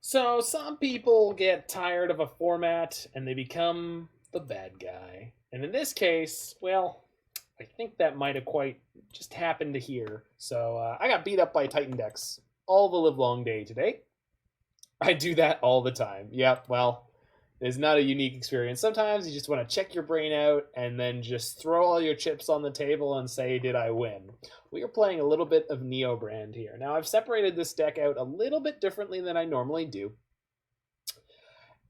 So some people get tired of a format and they become the bad guy. And in this case, well, I think that might have quite just happened to here. So I got beat up by Titan decks all the live long day today. I do that all the time. Yep, well, it's not a unique experience. Sometimes you just want to check your brain out and then just throw all your chips on the table and say, did I win? We are playing a little bit of Neobrand here. Now, I've separated this deck out a little bit differently than I normally do.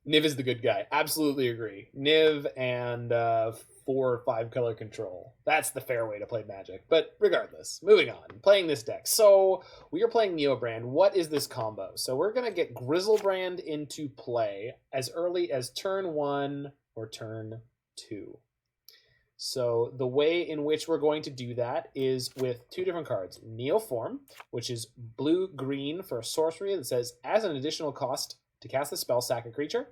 Niv is the good guy. Absolutely agree. Niv and 4 or 5 color control. That's the fair way to play Magic. But regardless, moving on. Playing this deck. So we are playing Neobrand. What is this combo? So we're going to get Grizzlebrand into play as early as turn 1 or turn 2. So the way in which we're going to do that is with 2 different cards. Neoform, which is blue-green for a sorcery that says, as an additional cost to cast the spell, sack a creature.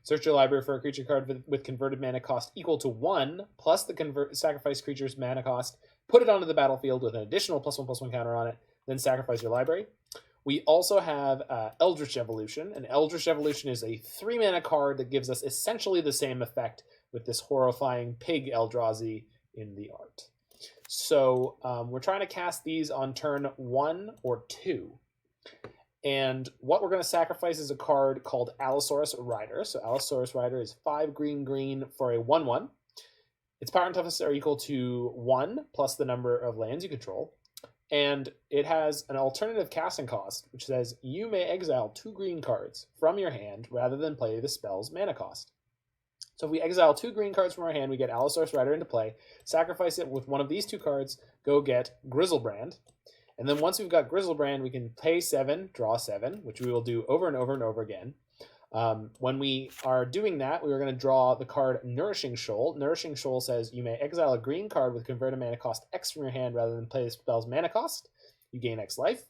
Search your library for a creature card with converted mana cost equal to 1, plus the sacrifice creature's mana cost. Put it onto the battlefield with an additional +1/+1 counter on it, then sacrifice your library. We also have Eldritch Evolution. An Eldritch Evolution is a 3 mana card that gives us essentially the same effect with this horrifying pig Eldrazi in the art. So we're trying to cast these on turn 1 or 2. And what we're going to sacrifice is a card called Allosaurus Rider. So Allosaurus Rider is 5 green for a 1/1. Its power and toughness are equal to 1 plus the number of lands you control. And it has an alternative casting cost, which says you may exile 2 green cards from your hand rather than play the spell's mana cost. So if we exile 2 green cards from our hand, we get Allosaurus Rider into play, sacrifice it with one of these 2 cards, go get Grizzlebrand. And then once we've got Grizzlebrand, we can pay 7, draw 7, which we will do over and over and over again. When we are doing that, we are going to draw the card Nourishing Shoal. Nourishing Shoal says you may exile a green card with converted mana cost X from your hand rather than play the spell's mana cost. You gain X life.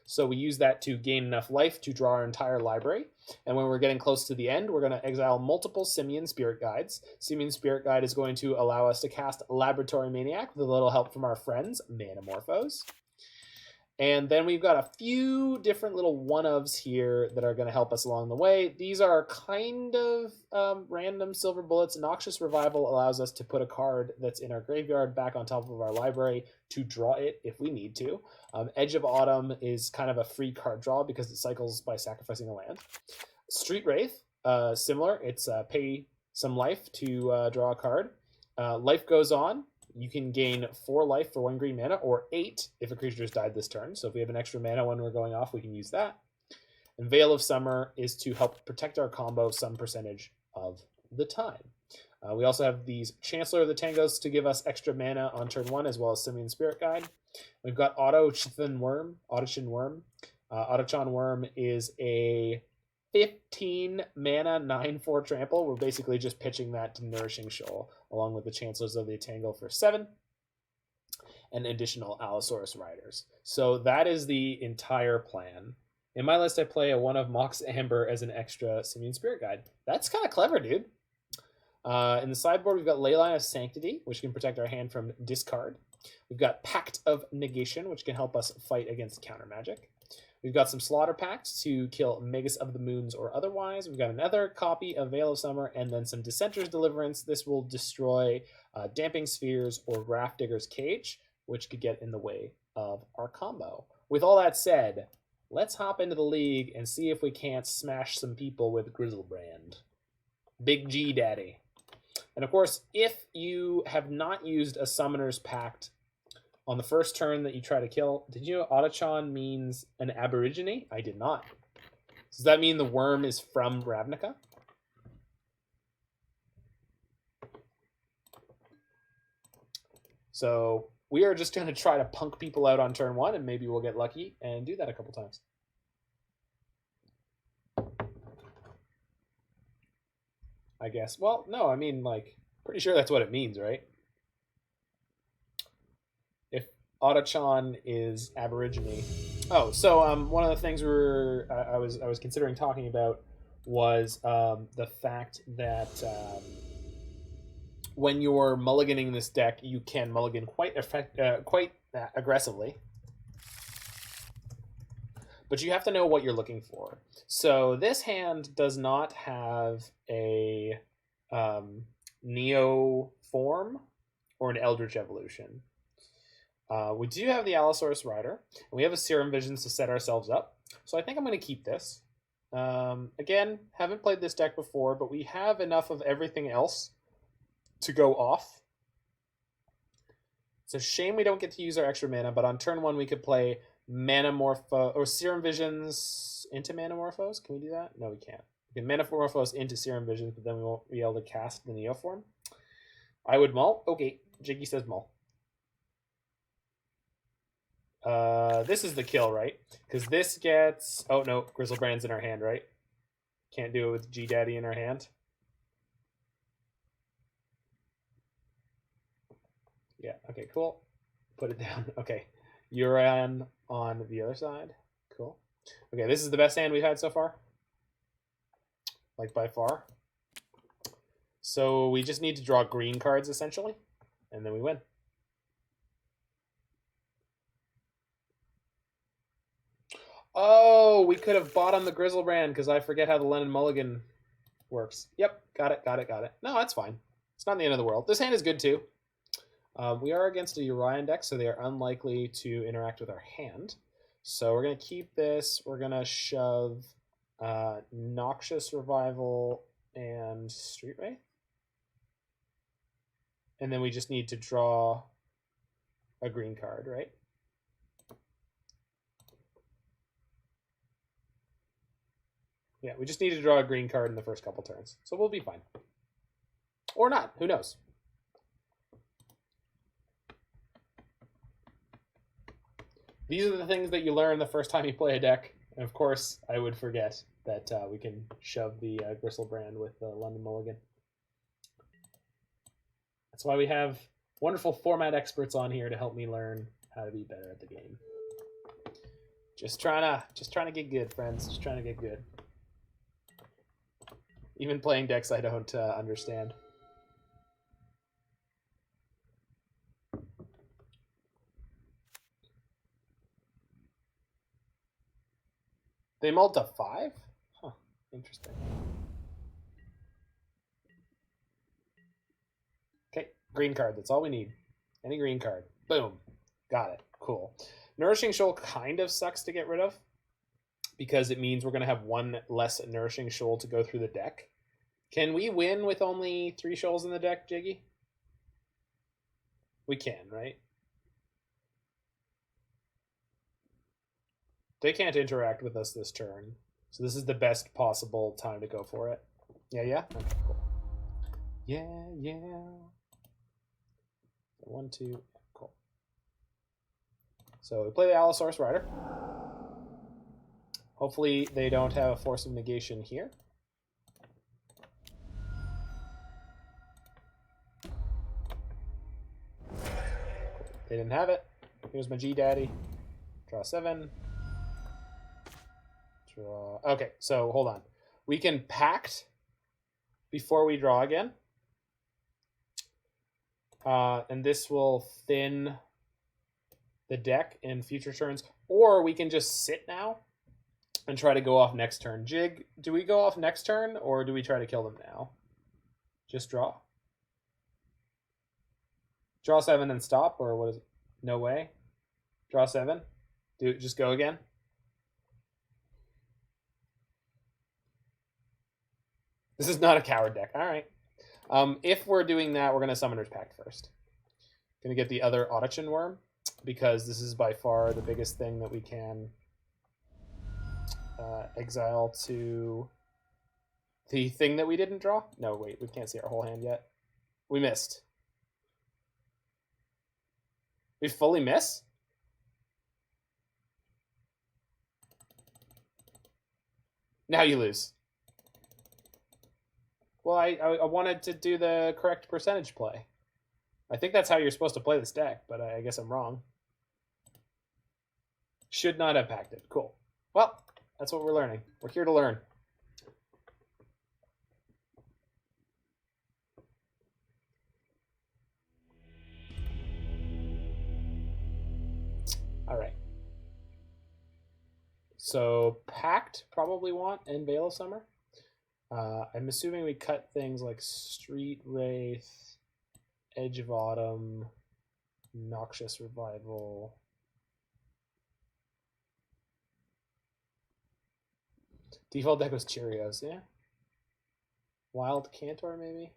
So we use that to gain enough life to draw our entire library. And when we're getting close to the end, we're going to exile multiple Simian Spirit Guides. Simian Spirit Guide is going to allow us to cast Laboratory Maniac with a little help from our friends, Manamorphose. And then we've got a few different little one-ofs here that are going to help us along the way. These are kind of random silver bullets. Noxious Revival allows us to put a card that's in our graveyard back on top of our library to draw it if we need to. Edge of Autumn is kind of a free card draw because it cycles by sacrificing a land. Street Wraith, similar. It's pay some life to draw a card. Life Goes On. You can gain 4 life for 1 green mana, or 8 if a creature has died this turn. So if we have an extra mana when we're going off, we can use that. And Veil of Summer is to help protect our combo some percentage of the time. We also have these Chancellor of the Tangos to give us extra mana on turn 1, as well as Simian Spirit Guide. We've got Autochan Worm. Autochan Worm is a 15 mana 9/4 trample. We're basically just pitching that to Nourishing Shoal, along with the Chancellors of the Tangle for 7 and additional Allosaurus Riders. So that is the entire plan. In my list, I play a 1 of Mox Amber as an extra Simian Spirit Guide. That's kind of clever, dude. In the sideboard, we've got Leyline of Sanctity, which can protect our hand from discard. We've got Pact of Negation, which can help us fight against counter magic. We've got some Slaughter Pacts to kill Magus of the Moons or otherwise. We've got another copy of Veil of Summer, and then some Dissenter's Deliverance. This will destroy Damping Spheres or Grafdigger's Cage, which could get in the way of our combo. With all that said, let's hop into the league and see if we can't smash some people with Grizzlebrand. Big G Daddy. And of course, if you have not used a Summoner's Pact on the first turn that you try to kill, did you know Autochan means an aborigine? I did not. Does that mean the worm is from Ravnica? So we are just going to try to punk people out on turn 1, and maybe we'll get lucky and do that a couple times. I guess. Well, no, I mean, like, pretty sure that's what it means, right? Autochan is Aborigine. Oh, so one of the things I was considering talking about was the fact that when you're mulliganing this deck, you can mulligan quite aggressively. but you have to know what you're looking for. So this hand does not have a Neo form or an Eldritch Evolution. We do have the Allosaurus Rider, and we have a Serum Visions to set ourselves up. So I think I'm going to keep this. Again, haven't played this deck before, but we have enough of everything else to go off. It's a shame we don't get to use our extra mana, but on turn 1 we could play Manamorpho or Serum Visions into Manamorphose. Can we do that? No, we can't. We can Manamorphose into Serum Visions, but then we won't be able to cast the Neo form. I would mull. Okay, Jiggy says mull. This is the kill, right? Because this gets... Oh, no. Grizzlebrand's in our hand, right? Can't do it with G-Daddy in our hand. Yeah, okay, cool. Put it down. Okay. Uran on the other side. Cool. Okay, this is the best hand we've had so far. Like, by far. So we just need to draw green cards, essentially. And then we win. Oh, we could have bought on the Grizzlebrand because I forget how the Lennon Mulligan works. Yep, got it. No, that's fine. It's not the end of the world. This hand is good, too. We are against a Urian deck, so they are unlikely to interact with our hand. So we're going to keep this. We're going to shove Noxious Revival and Street Wraith. And then we just need to draw a green card, right? Yeah, we just need to draw a green card in the first couple turns. So we'll be fine. Or not. Who knows? These are the things that you learn the first time you play a deck. And of course, I would forget that we can shove the Grizzlebrand with the London Mulligan. That's why we have wonderful format experts on here to help me learn how to be better at the game. Just trying to get good, friends. Just trying to get good. Even playing decks I don't understand. They mulled to 5? Huh, interesting. Okay, green card. That's all we need. Any green card. Boom. Got it. Cool. Nourishing Shoal kind of sucks to get rid of because it means we're going to have one less Nourishing Shoal to go through the deck. Can we win with only 3 shoals in the deck, Jiggy? We can, right? They can't interact with us this turn. So this is the best possible time to go for it. Yeah? Okay, cool. Yeah. 1, 2, cool. So we play the Allosaurus Rider. Hopefully they don't have a Force of Negation here. They didn't have it. Here's my G-Daddy. Draw 7. Draw. Okay, so hold on. We can Pact before we draw again. And this will thin the deck in future turns. Or we can just sit now and try to go off next turn. Jig, do we go off next turn or do we try to kill them now? Just draw? Draw 7 and stop, or what is it? No way. Draw 7. Just go again. This is not a coward deck. All right. If we're doing that, we're going to Summoner's Pact first. Going to get the other Audition Worm because this is by far the biggest thing that we can exile to the thing that we didn't draw. No, wait, we can't see our whole hand yet. We missed. We fully miss? Now you lose. Well, I wanted to do the correct percentage play. I think that's how you're supposed to play this deck, but I guess I'm wrong. Should not have pacted. Cool. Well, that's what we're learning. We're here to learn. All right. So Pact probably want and Veil of Summer. I'm assuming we cut things like Street Wraith, Edge of Autumn, Noxious Revival. Default deck was Cheerios, yeah. Wild Cantor, maybe?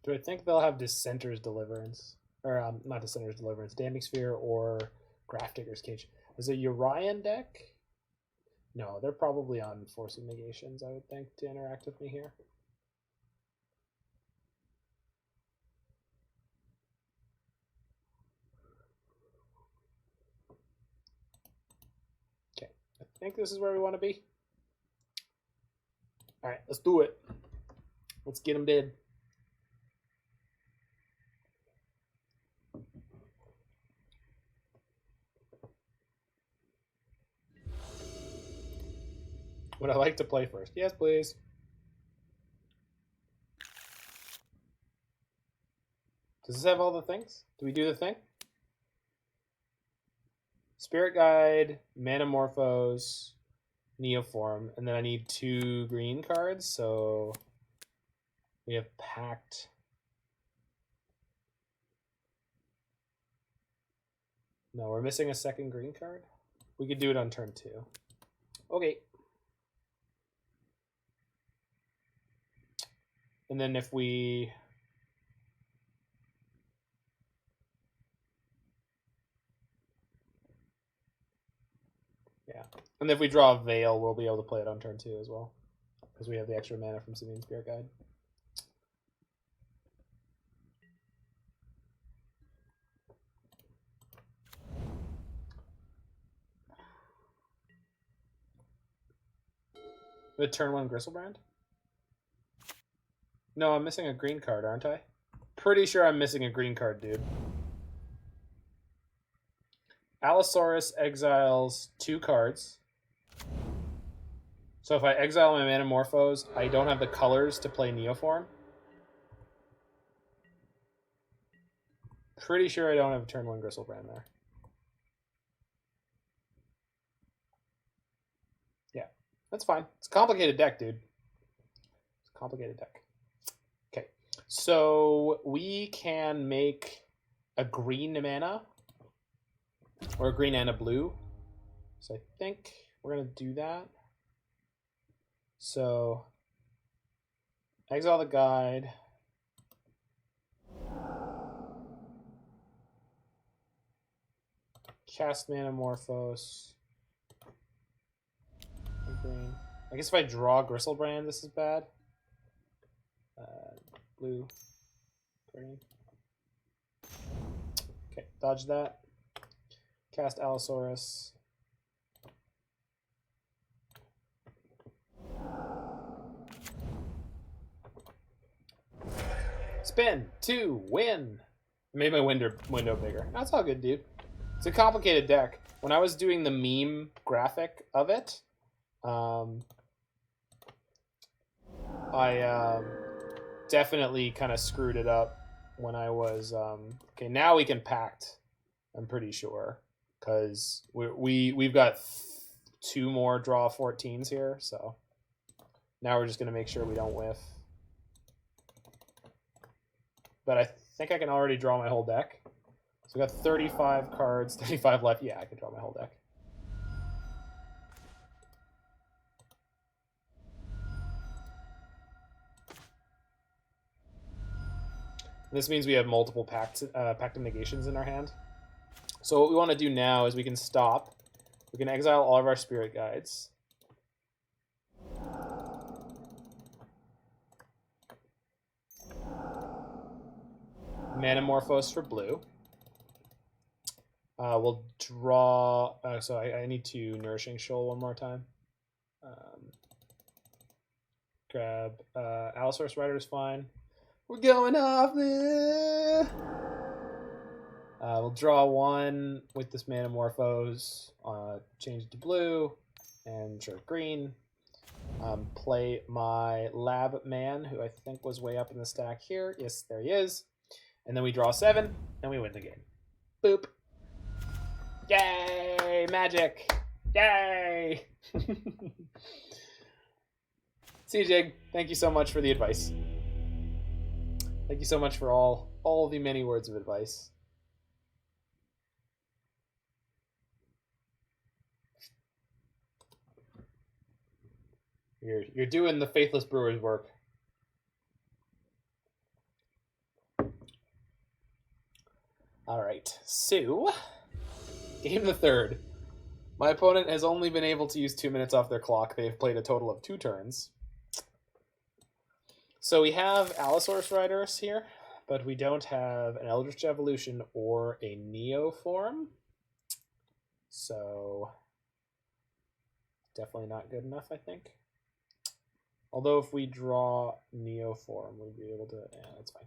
Do I think they'll have Dissenter's Deliverance? Or, not Dissenter's Deliverance, Damning Sphere or Grafdigger's Cage. Is it Urian deck? No, they're probably on Forcing Negations, I would think, to interact with me here. Okay, I think this is where we want to be. All right, let's do it. Let's get them dead. Would I like to play first? Yes, please. Does this have all the things? Do we do the thing? Spirit Guide, Manamorphose, Neoform, and then I need 2 green cards, so we have Pact. No, we're missing a second green card. We could do it on turn 2. Okay. And then if we... Yeah. And if we draw a Veil, we'll be able to play it on turn 2 as well. Because we have the extra mana from Simian Spirit Guide. With turn 1 Gristlebrand? No, I'm missing a green card, aren't I? Pretty sure I'm missing a green card, dude. Allosaurus exiles 2 cards. So if I exile my Manamorphose, I don't have the colors to play Neoform. Pretty sure I don't have a turn 1 Gristlebrand there. Yeah, that's fine. It's a complicated deck, dude. It's a complicated deck. Okay, so we can make a green mana or a green and a blue. So I think we're going to do that. So exile the guide. Cast Manamorphose. Green. I guess if I draw Gristlebrand, this is bad. Blue. Green. Okay, dodge that. Cast Allosaurus. Spin, 2, win. Made my window bigger. That's all good, dude. It's a complicated deck. When I was doing the meme graphic of it, I definitely kind of screwed it up when I was... okay, now we can Pact, I'm pretty sure. Because we've got 2 more draw 14s here, so... Now we're just going to make sure we don't whiff. But I think I can already draw my whole deck. So I got 35 cards, 35 left. Yeah, I can draw my whole deck. This means we have multiple pact of negations in our hand. So what we want to do now is we can stop. We can exile all of our spirit guides. Manamorphose for blue. We'll draw... so I need to Nourishing Shoal one more time. grab Allosaurus Rider is fine. We're going off. We'll draw one with this Manamorphose. Change it to blue and sure green. Play my Lab Man, who I think was way up in the stack here. Yes, there he is. And then we draw 7, and we win the game. Boop. Yay! Magic! Yay! CJ, thank you so much for the advice. Thank you so much for all the many words of advice. You're doing the Faithless Brewers work. All right, so game the third. My opponent has only been able to use 2 minutes off their clock. They've played a total of 2 turns. So we have Allosaurus Riders here, but we don't have an Eldritch Evolution or a Neoform. So definitely not good enough, I think. Although if we draw Neoform, we'll be able to... Yeah, that's fine.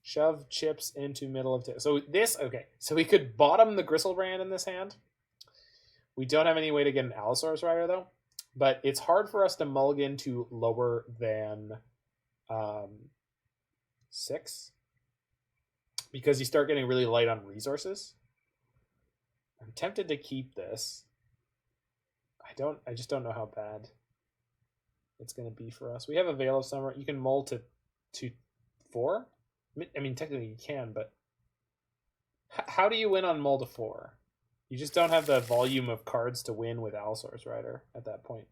Shove chips into middle of... So this... Okay, so we could bottom the Gristlebrand in this hand. We don't have any way to get an Allosaurus Rider, though. But it's hard for us to mulligan to lower than 6. Because you start getting really light on resources. I'm tempted to keep this. I just don't know how bad it's going to be for us. We have a Veil of Summer. You can mull to 4. I mean, technically you can, but how do you win on mull to 4? You just don't have the volume of cards to win with Allosaurus Rider at that point.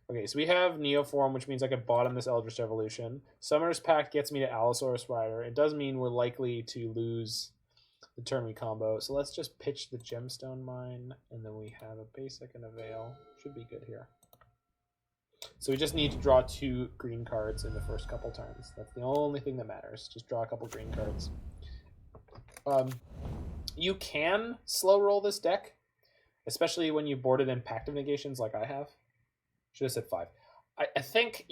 Okay, so we have Neoform, which means I could bottom this Eldritch Evolution. Summoner's Pact gets me to Allosaurus Rider. It does mean we're likely to lose the turn we combo. So let's just pitch the Gemstone Mine, and then we have a basic and a Veil. Should be good here. So we just need to draw 2 green cards in the first couple turns. That's the only thing that matters. Just draw a couple green cards. You can slow roll this deck, especially when you board it in Pact of Negations like I have. Should have said 5. I think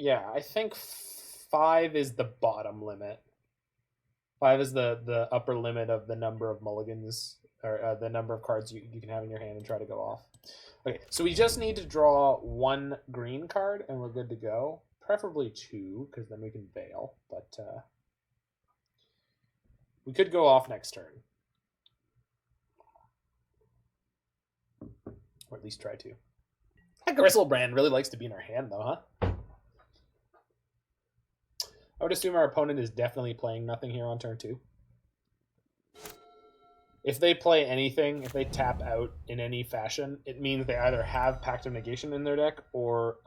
5 is the bottom limit. 5 is the upper limit of the number of mulligans, or the number of cards you can have in your hand and try to go off. Okay, so we just need to draw 1 green card, and we're good to go. Preferably 2, because then we can Veil. But we could go off next turn. Or at least try to. That Gristlebrand really likes to be in our hand, though, huh? I would assume our opponent is definitely playing nothing here on turn 2. If they play anything, if they tap out in any fashion, it means they either have Pact of Negation in their deck, or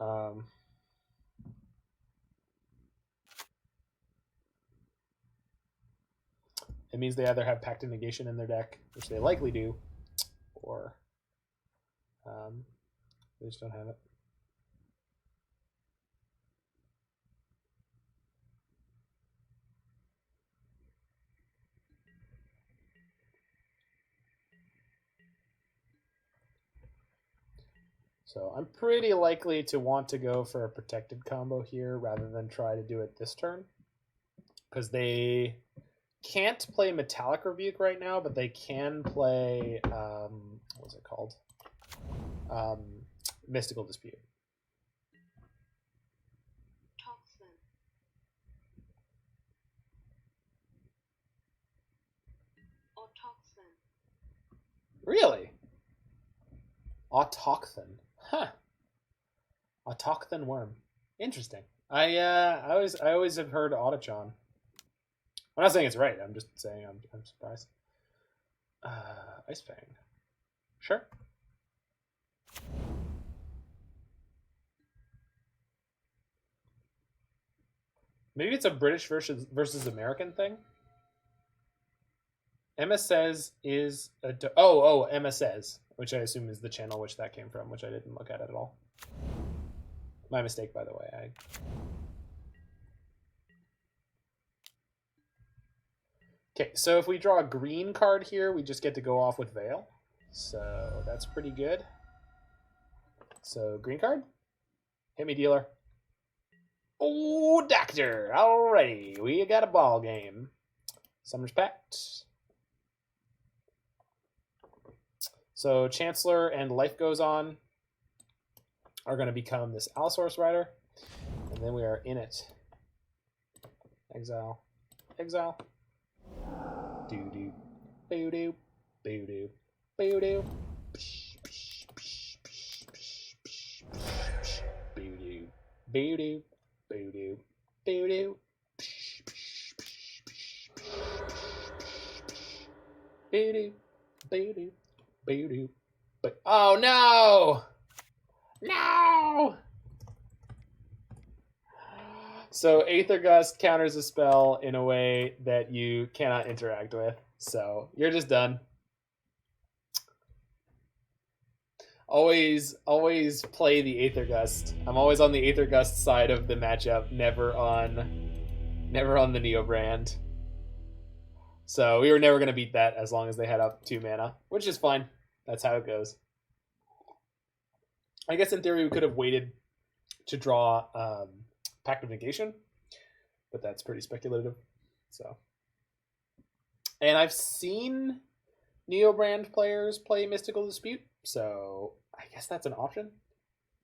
it means they either have Pact of Negation in their deck, which they likely do, or they just don't have it. So I'm pretty likely to want to go for a protected combo here rather than try to do it this turn. Because they can't play Metallic Rebuke right now, but they can play, what's it called? Mystical Dispute. Toxin. Autoxin. Really? Autochthon. Huh. Autochthon worm. Interesting. I always have heard Autochon. I'm not saying it's right. I'm just saying I'm surprised. Ice Fang. Sure. Maybe it's a British versus American thing. Emma Says is a... Emma Says, which I assume is the channel which that came from, which I didn't look at all. My mistake, by the way. Okay, so if we draw a green card here, we just get to go off with Veil. So that's pretty good. So green card? Hit me, dealer. Oh, doctor. Alrighty, we got a ball game. Summer's Pact. So Chancellor and Life Goes On are going to become this Allosaurus Rider. And then we are in it. Exile. Exile. Doo-doo. Boo-doo. Boo-doo. Boo-doo. Boo-doo. Boo-doo. Boo-doo. Boo-doo. Boo-doo. Boo-doo. Boo-doo. But oh no! No! So Aether Gust counters a spell in a way that you cannot interact with. So you're just done. Always play the Aether Gust. I'm always on the Aether Gust side of the matchup, never on the Neobrand. So we were never going to beat that as long as they had up 2 mana, which is fine. That's how it goes. I guess in theory we could have waited to draw Pact of Negation, but that's pretty speculative. So, and I've seen Neobrand players play Mystical Dispute, so I guess that's an option.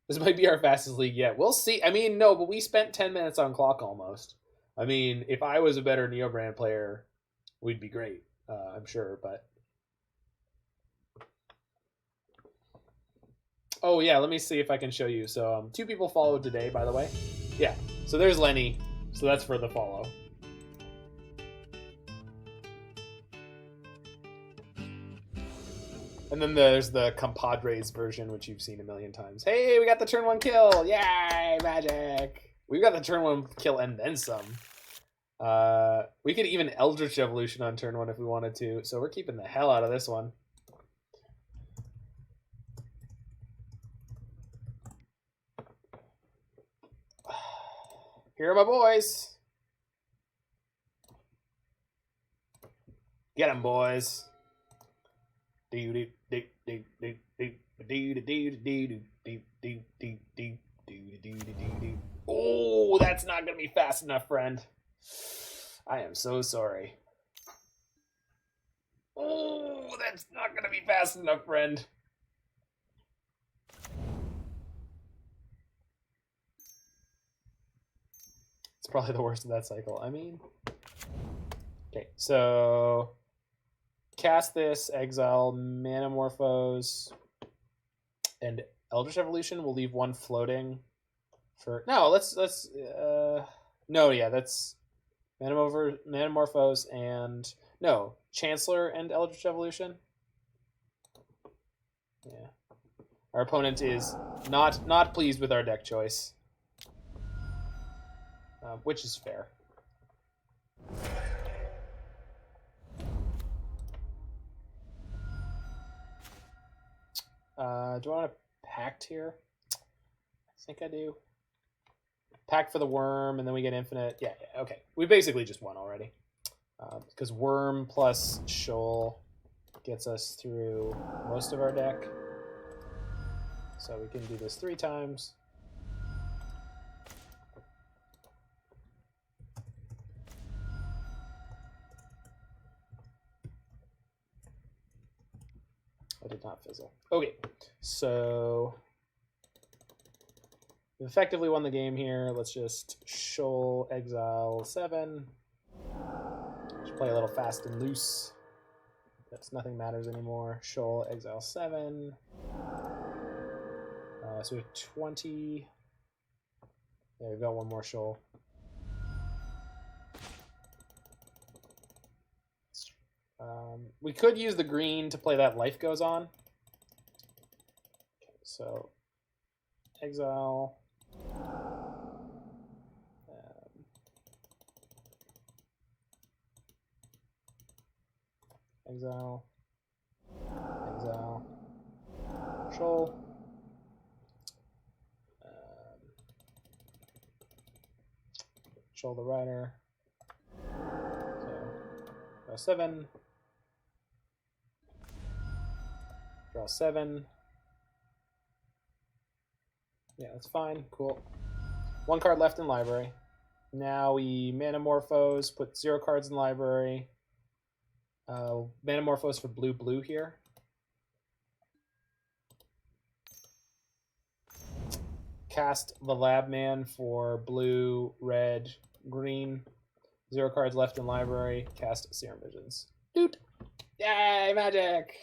This might be our fastest league yet. We'll see. I mean, no, but we spent 10 minutes on clock almost. I mean, if I was a better Neobrand player, we'd be great, I'm sure, but... Oh, yeah, let me see if I can show you. So 2 people followed today, by the way. Yeah, so there's Lenny. So that's for the follow. And then there's the Compadres version, which you've seen a million times. Hey, we got the turn 1 kill. Yay, magic. We got the turn 1 kill and then some. We could even Eldritch Evolution on turn 1 if we wanted to. So we're keeping the hell out of this one. Here are my boys. Get them, boys. Oh, that's not gonna be fast enough, friend. I am so sorry. Oh, that's not gonna be fast enough, friend. It's probably the worst of that cycle. I mean, okay, so cast this, exile Manamorphose, and Eldritch Evolution will leave 1 floating for... No, let's no, yeah, that's Manamorphose and... No, Chancellor and Eldritch Evolution. Yeah. Our opponent is not pleased with our deck choice. Which is fair. Do I want to Pact here? I think I do. Pact for the Worm, and then we get Infinite. Yeah, okay. We basically just won already. Because Worm plus Shoal gets us through most of our deck. So we can do this 3 times. I did not fizzle. Okay, so we effectively won the game here. Let's just Shoal, exile 7. Just play a little fast and loose. That's nothing matters anymore. Shoal, exile 7. So we have 20. Yeah, we've got 1 more Shoal. We could use the green to play that Life Goes On. Okay, so exile. Exile. Exile. Shoal. Shoal the Rider. So, draw 7. Draw 7. Yeah, that's fine. Cool. 1 card left in library. Now we Manamorphose, put 0 cards in library. Manamorphose for blue here. Cast the Labman for blue, red, green. 0 cards left in library. Cast Serum Visions. Doot! Yay, magic!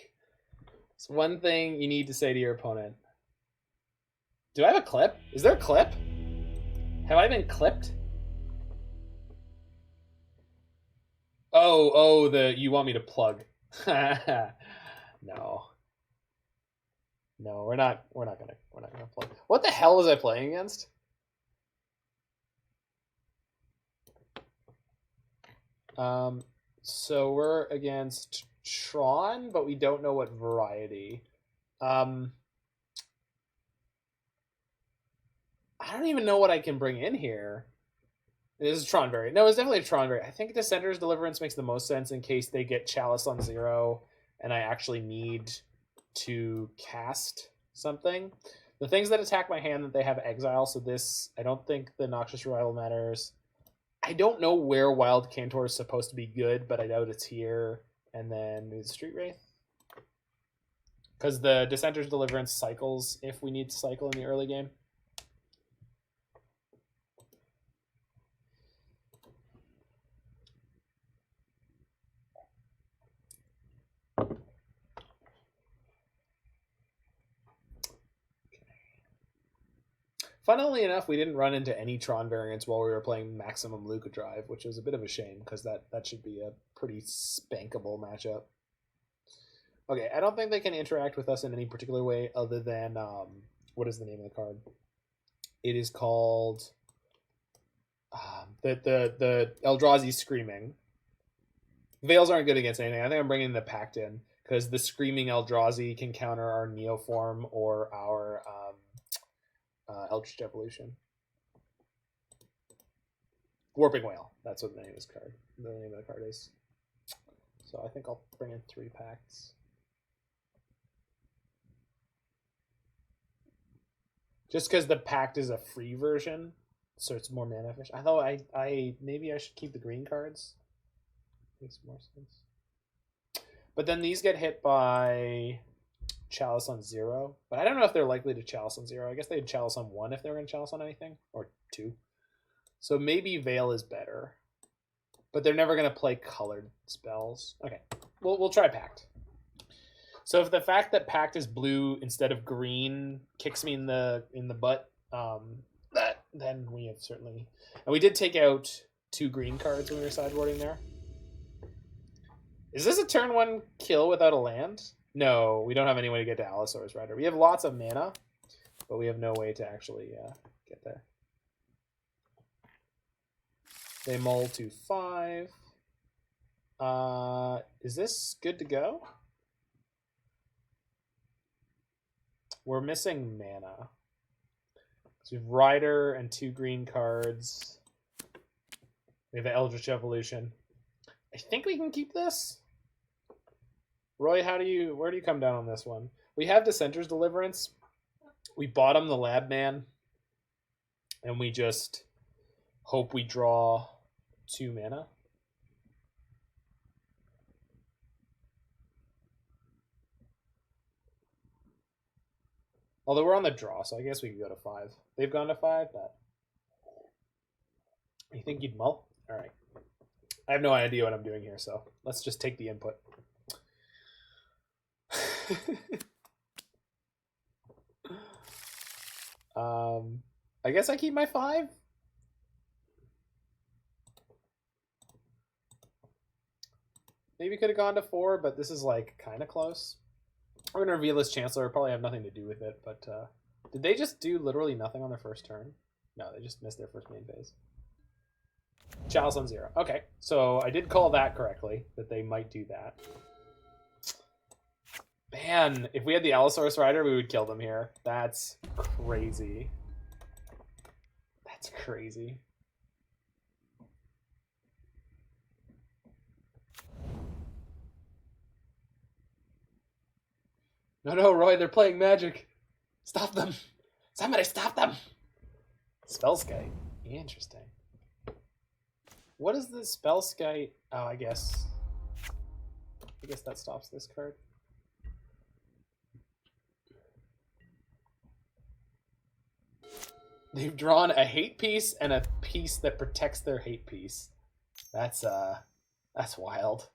It's one thing you need to say to your opponent. Do I have a clip? Is there a clip? Have I been clipped? Oh, you want me to plug. No. No, we're not gonna plug. What the hell was I playing against? So we're against Tron, but we don't know what variety. I don't even know what I can bring in here. This is Tron variant. No, it's definitely a Tron variant. I think Dissenter's Deliverance makes the most sense in case they get Chalice on 0 and I actually need to cast something. The things that attack my hand that they have Exile, so this, I don't think the Noxious Revival matters. I don't know where Wild Cantor is supposed to be good, but I doubt it's here. And then maybe the Street Wraith. Because the Dissenter's Deliverance cycles if we need to cycle in the early game. Funnily enough, we didn't run into any Tron variants while we were playing Maximum Luca Drive, which was a bit of a shame because that should be a pretty spankable matchup. Okay, I don't think they can interact with us in any particular way other than what is the name of the card? It is called the Eldrazi Screaming. Veils aren't good against anything. I think I'm bringing the Pact in because the Screaming Eldrazi can counter our Neoform or our Eldritch Evolution. Warping Whale. That's what the name of this card. The name of the card is. So I think I'll bring in 3 Pacts. Just because the Pact is a free version, so it's more mana efficient. I thought I maybe I should keep the green cards. Makes more sense. But then these get hit by Chalice on 0, but I don't know if they're likely to Chalice on 0. I guess they'd Chalice on 1 if they were going to Chalice on anything, or 2. So maybe Veil is better, but they're never going to play colored spells. Okay, we'll try Pact. So if the fact that Pact is blue instead of green kicks me in the butt, then we have certainly, and we did take out 2 green cards when we were sideboarding there. Is this a turn 1 kill without a land? No, we don't have any way to get to Allosaurus Rider. We have lots of mana, but we have no way to actually get there. They mull to 5. Is this good to go? We're missing mana. So we have Rider and 2 green cards. We have Eldritch Evolution. I think we can keep this. Roy, where do you come down on this one? We have Dissenter's Deliverance. We bottom the Lab Man. And we just hope we draw 2 mana. Although we're on the draw, so I guess we could go to 5. They've gone to 5, but you think you'd mull? All right. I have no idea what I'm doing here, so let's just take the input. I guess I keep my 5. Maybe could have gone to 4, but this is like kind of close. We're gonna reveal this Chancellor. Probably have nothing to do with it, but did they just do literally nothing on their first turn? No, they just missed their first main phase. Chalice on 0. Okay, so I did call that correctly, that they might do that. Man, if we had the Allosaurus Rider, we would kill them here. That's crazy. That's crazy. No, Roy, they're playing Magic. Stop them. Somebody stop them! Spellskite. Interesting. What is the Spellskite? Oh, I guess that stops this card. They've drawn a hate piece and a piece that protects their hate piece. That's wild.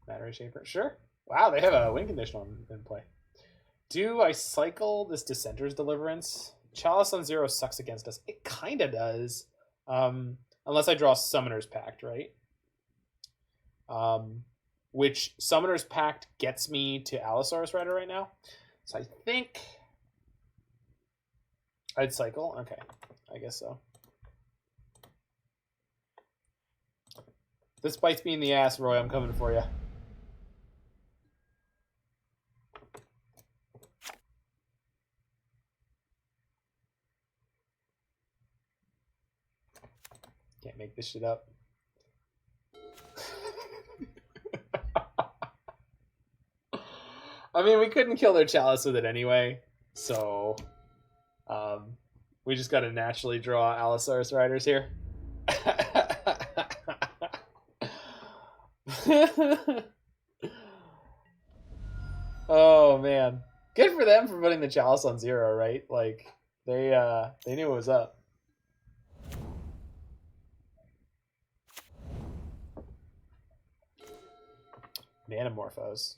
Battery Shaper. Sure. Wow, they have a win condition in play. Do I cycle this Dissenter's Deliverance? Chalice on 0 sucks against us. It kind of does. Unless I draw Summoner's Pact, right? Which Summoner's Pact gets me to Allosaurus Rider right now. So I think I'd cycle. Okay, I guess so. If this bites me in the ass, Roy, I'm coming for you. Can't make this shit up. I mean, we couldn't kill their Chalice with it anyway, so we just got to naturally draw Allosaurus Riders here. Oh man, good for them for putting the Chalice on 0, right? Like they knew it was up. Manamorphose.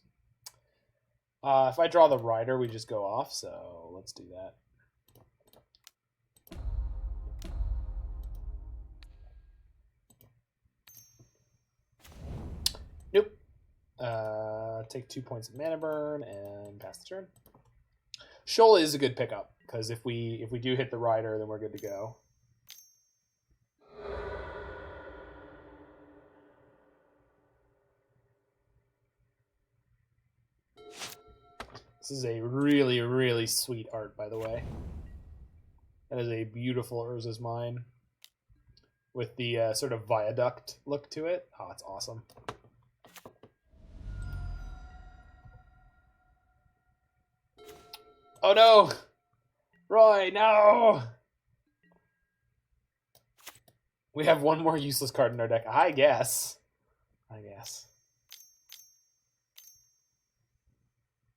If I draw the Rider, we just go off, so let's do that. Nope. Take 2 points of mana burn and pass the turn. Shoal is a good pickup, because if we do hit the Rider, then we're good to go. This is a really, really sweet art, by the way. That is a beautiful Urza's Mine with the sort of viaduct look to it. Oh, it's awesome. Oh no! Roy, no! We have one more useless card in our deck. I guess.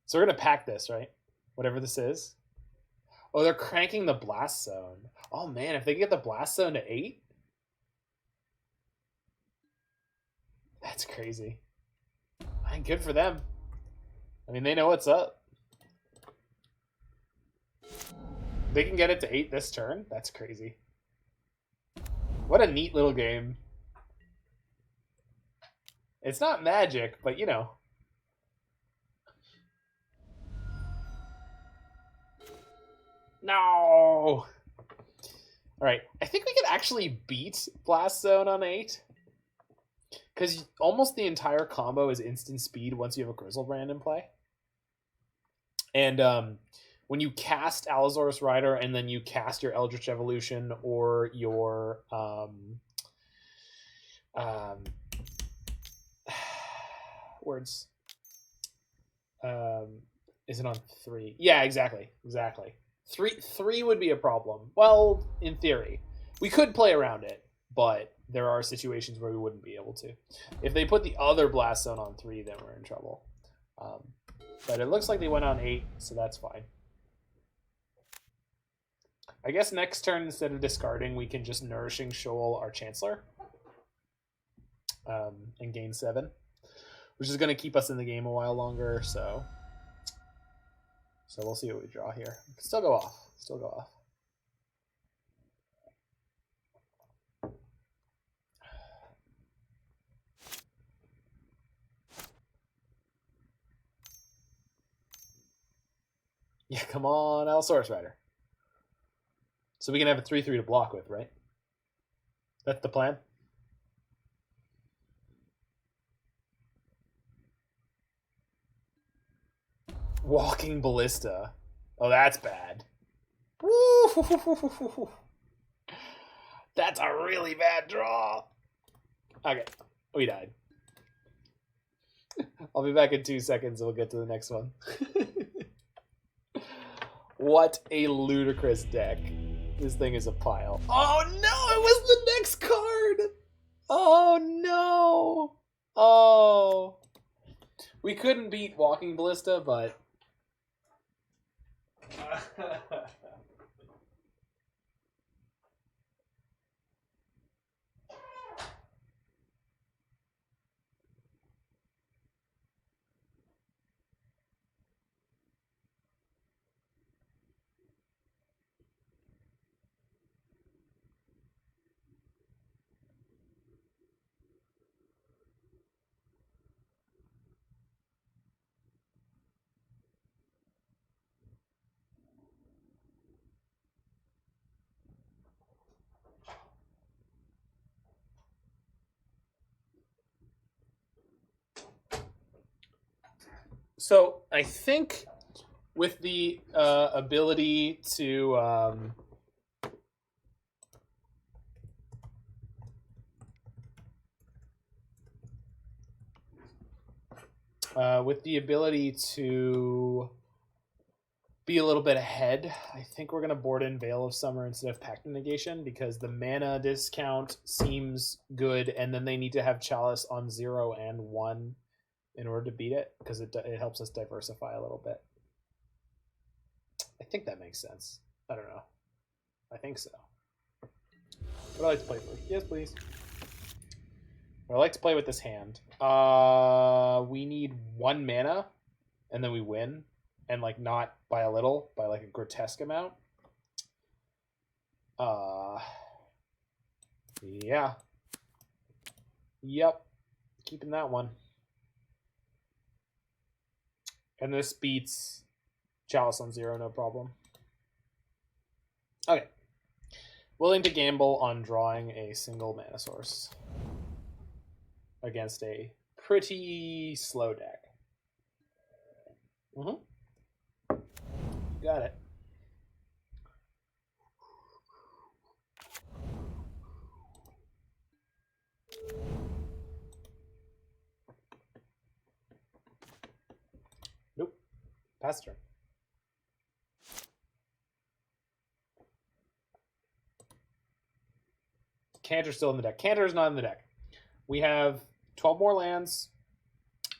So we're going to pack this, right? Whatever this is. Oh, they're cranking the Blast Zone. Oh, man, if they get the Blast Zone to 8? That's crazy. Good for them. I mean, they know what's up. They can get it to 8 this turn? That's crazy. What a neat little game. It's not Magic, but, you know. No! All right, I think we could actually beat Blast Zone on 8. Because almost the entire combo is instant speed once you have a Grizzlebrand in play. And when you cast Allosaurus Rider and then you cast your Eldritch Evolution or your words. Is it on 3? Yeah, exactly. 3 would be a problem. Well, in theory. We could play around it, but there are situations where we wouldn't be able to. If they put the other Blast Zone on 3, then we're in trouble. But it looks like they went on 8, so that's fine. I guess next turn, instead of discarding, we can just Nourishing Shoal our Chancellor. And gain 7. Which is going to keep us in the game a while longer, so we'll see what we draw here. We can still go off. Yeah, come on, Allosaurus Rider. So we can have a 3/3 to block with, right? That's the plan. Walking Ballista. Oh, that's bad. Woo! That's a really bad draw. Okay, we died. I'll be back in 2 seconds and we'll get to the next one. What a ludicrous deck. This thing is a pile. Oh no, it was the next card! Oh no! Oh. We couldn't beat Walking Ballista, but... So, I think with the ability to... with the ability to be a little bit ahead, I think we're going to board in Veil of Summer instead of Pact of Negation because the mana discount seems good, and then they need to have Chalice on 0 and 1 in order to beat it because it helps us diversify a little bit. I think that makes sense. I don't know. I think so. What do I like to play for? Yes, please. I like to play with this hand. We need 1 mana, and then we win, and like not by a little, by like a grotesque amount. Yeah. Yep. Keeping that one. And this beats Chalice on 0, no problem. Okay. Willing to gamble on drawing a single mana source against a pretty slow deck. Got it. Nope. Pass turn. Cantor's still in the deck. Cantor's not in the deck. We have 12 more lands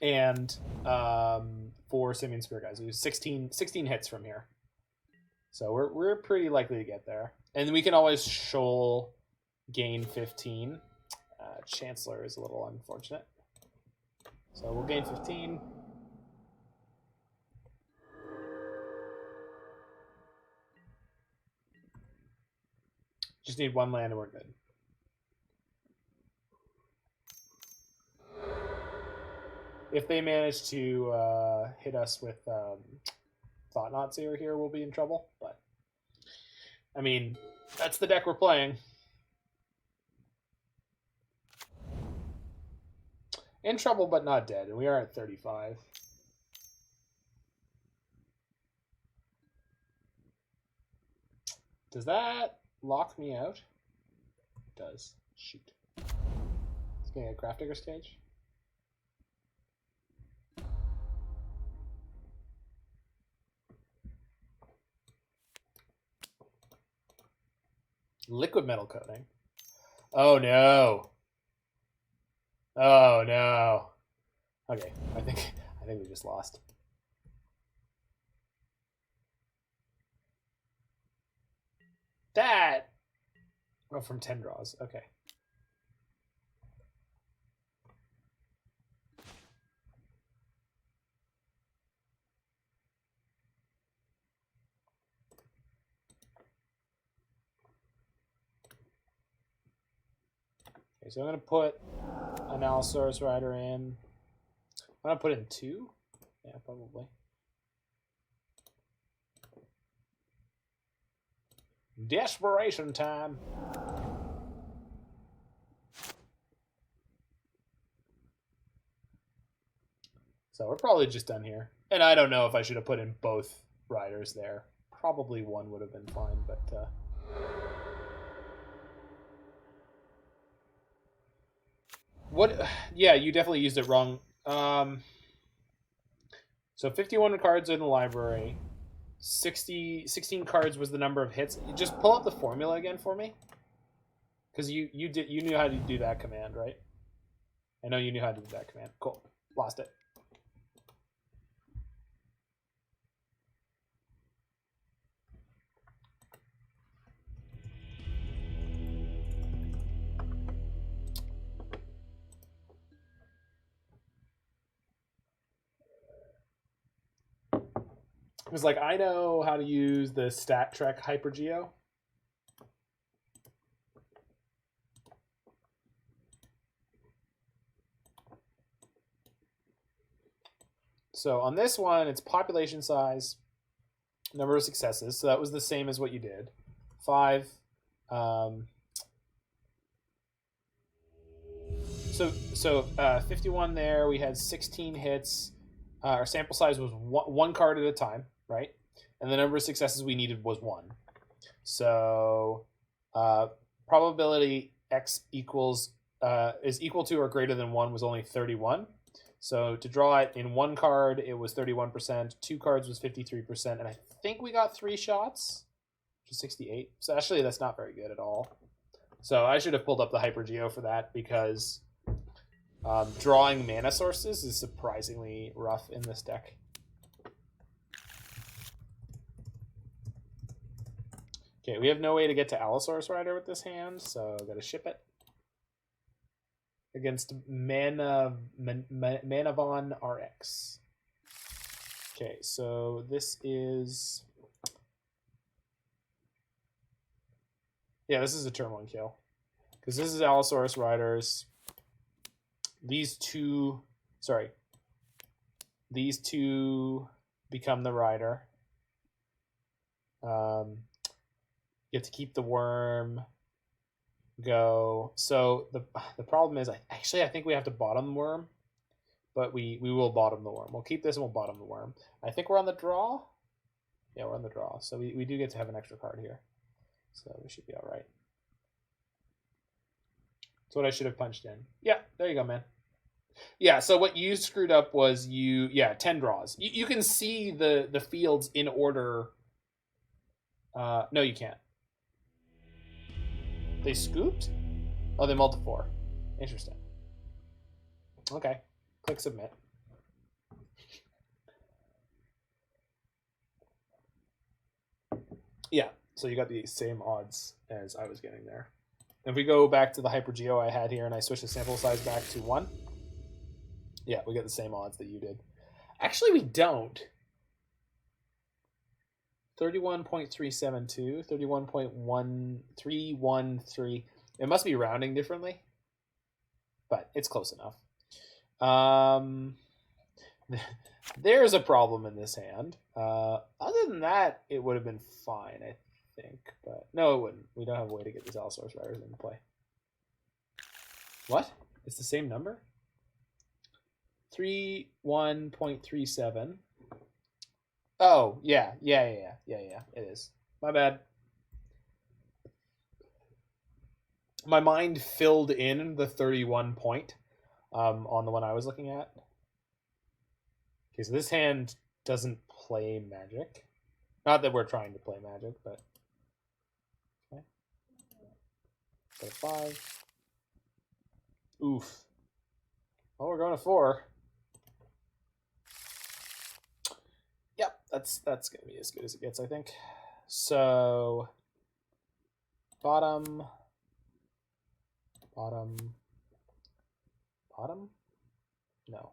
and 4 Simian Spirit Guys. We have 16 hits from here. So we're pretty likely to get there. And we can always shoal gain 15. Chancellor is a little unfortunate. So we'll gain 15. Just need 1 land and we're good. If they manage to hit us with Thought-Knot Seer here, we'll be in trouble. But, I mean, that's the deck we're playing. In trouble, but not dead. And we are at 35. Does that lock me out? It does. Shoot. It's getting a Grafdigger stage. Liquid metal coating. Oh no. Oh no. Okay, I think we just lost. That. Oh, from 10 draws. Okay. Okay, so I'm going to put an Allosaurus Rider in. I'm going to put in 2. Yeah, probably. Desperation time. So we're probably just done here. And I don't know if I should have put in both riders there. Probably one would have been fine, but... What? Yeah, you definitely used it wrong. So 51 cards in the library. 16 cards was the number of hits. You just pull up the formula again for me, because you knew how to do that command, right? I know you knew how to do that command. Cool. Lost it. It was like, I know how to use the Stat Trek HyperGeo. So on this one, it's population size, number of successes. So that was the same as what you did. 5. So 51 there. We had 16 hits. Our sample size was one card at a time, right? And the number of successes we needed was 1. So probability X equals is equal to or greater than 1 was only 31. So to draw it in 1 card, it was 31%. 2 cards was 53%. And I think we got 3 shots, which is 68. So actually, that's not very good at all. So I should have pulled up the HyperGeo for that, because drawing mana sources is surprisingly rough in this deck. Okay, we have no way to get to Allosaurus Rider with this hand, so I've got to ship it. Against Manavon RX. Okay, so this is... Yeah, this is a turn 1 kill. Because this is Allosaurus Riders. These two become the rider. You get to keep the worm. Go. So the problem is, I think we have to bottom the worm, but we will bottom the worm. We'll keep this and we'll bottom the worm. I think we're on the draw. Yeah, we're on the draw. So we do get to have an extra card here. So we should be all right. That's what I should have punched in. Yeah, there you go, man. Yeah, so what you screwed up was 10 draws. You can see the fields in order. No, you can't. They scooped? Oh, they mulled to 4. Interesting. Okay. Click submit. Yeah, so you got the same odds as I was getting there. If we go back to the HyperGeo I had here and I switch the sample size back to 1, yeah, we get the same odds that you did. Actually, we don't. 31.372, 31.1313. It must be rounding differently, but it's close enough. There's a problem in this hand. Other than that, it would have been fine, I think. But no, it wouldn't. We don't have a way to get these Allosaurus Riders into play. What? It's the same number? 31.37. Oh, yeah, it is. My bad. My mind filled in the 31 point on the one I was looking at. Okay, so this hand doesn't play Magic. Not that we're trying to play Magic, but... Okay. So 5. Oof. Oh, we're going to 4. Yep, that's gonna be as good as it gets, I think. So bottom. No.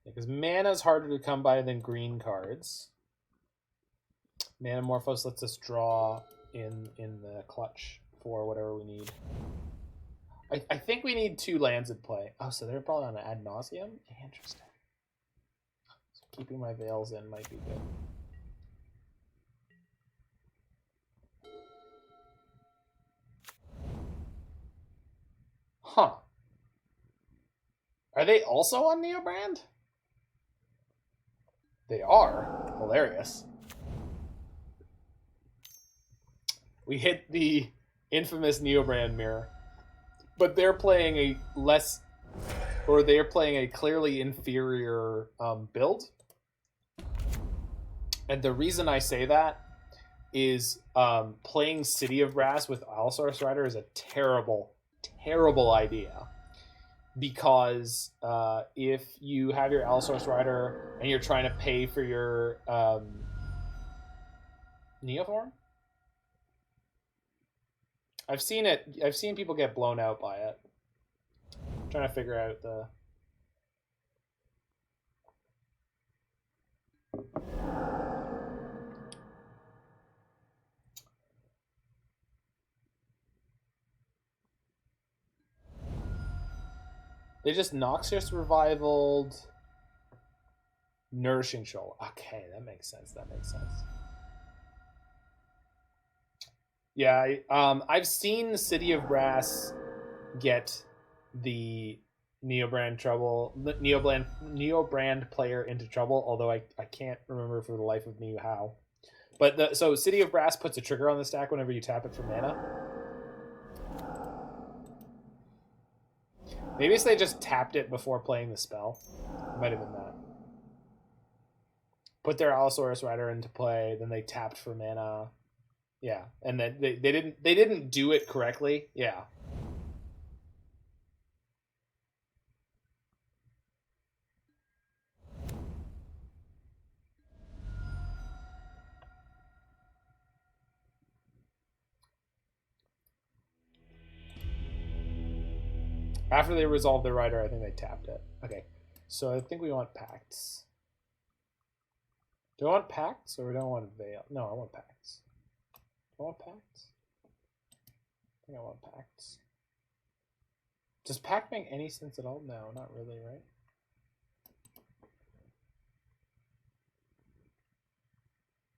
Because mana is harder to come by than green cards. Manamorphose lets us draw in the clutch for whatever we need. I think we need 2 lands at play. Oh, so they're probably on an ad nauseum? Interesting. So keeping my veils in might be good. Huh. Are they also on Neobrand? They are. Hilarious. We hit the infamous Neobrand mirror. But they're playing a less or they are playing a clearly inferior build. And the reason I say that is playing City of Brass with Allosaurus Rider is a terrible, terrible idea. Because if you have your Allosaurus Rider and you're trying to pay for your Neoform, I've seen people get blown out by it. I'm trying to figure out the. They just Noxious Revivaled Nourishing Shoal. Okay, that makes sense. Yeah, I've seen the City of Brass get the Neobrand player into trouble, although I can't remember for the life of me how. But so City of Brass puts a trigger on the stack whenever you tap it for mana. Maybe it's they just tapped it before playing the spell. It might have been that. Put their Allosaurus Rider into play, then they tapped for mana. Yeah, and then they didn't do it correctly. Yeah. After they resolved their rider, I think they tapped it. Okay, so I think we want Pacts. Do I want Pacts or do I want Veil? No, I want Pacts. Do I want Pacts? I think I want Pacts. Does Pact make any sense at all? No, not really, right?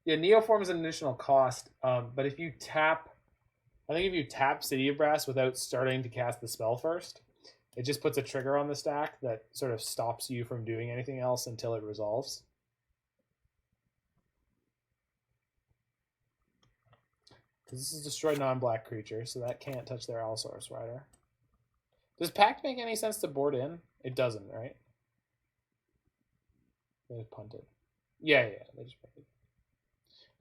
Yeah, Neoform is an additional cost, but if you tap, I think if you tap City of Brass without starting to cast the spell first, it just puts a trigger on the stack that sort of stops you from doing anything else until it resolves. Because this is destroy non-black creature, so that can't touch their Allosaurus Rider. Does Pact make any sense to board in? It doesn't, right? They just punted. Yeah, they just punted.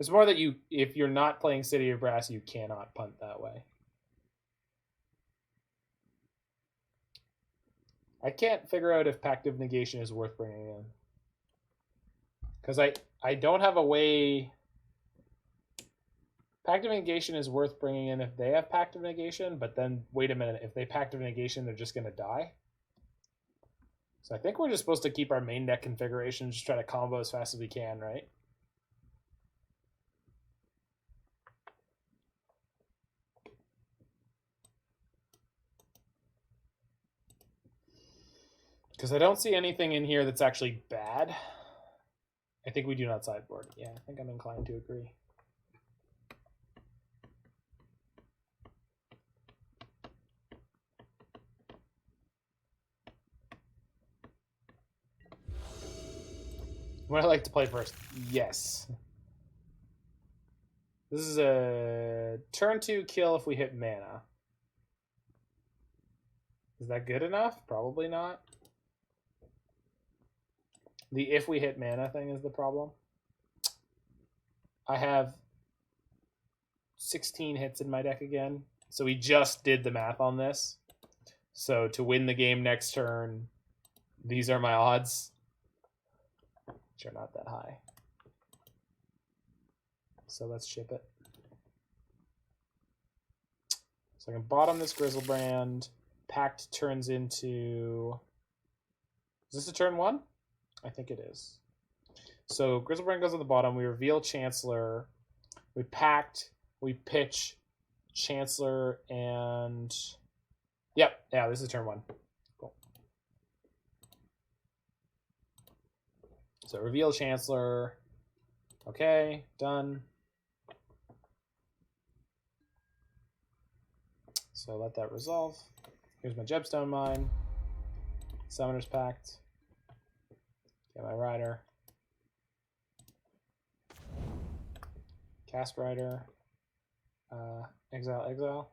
It's more that if you're not playing City of Brass, you cannot punt that way. I can't figure out if Pact of Negation is worth bringing in. Because I don't have a way... Pact of Negation is worth bringing in if they have Pact of Negation, but then, wait a minute, if they Pact of Negation, they're just going to die? So I think we're just supposed to keep our main deck configuration, just try to combo as fast as we can, right? Because I don't see anything in here that's actually bad. I think we do not sideboard. Yeah, I think I'm inclined to agree. Would I like to play first? Yes. This is a turn 2 kill if we hit mana. Is that good enough? Probably not. The if we hit mana thing is the problem. I have 16 hits in my deck again. So we just did the math on this. So to win the game next turn, these are my odds. Which are not that high. So let's ship it. So I can bottom this Grizzlebrand. Pact turns into... Is this a turn 1? I think it is. So Grizzlebrand goes on the bottom. We reveal Chancellor. We Pact. We pitch Chancellor and... Yep. Yeah, this is turn 1. Cool. So reveal Chancellor. Okay, done. So let that resolve. Here's my Jebstone Mine. Summoner's Pact. Get my Rider. Cast Rider. Exile.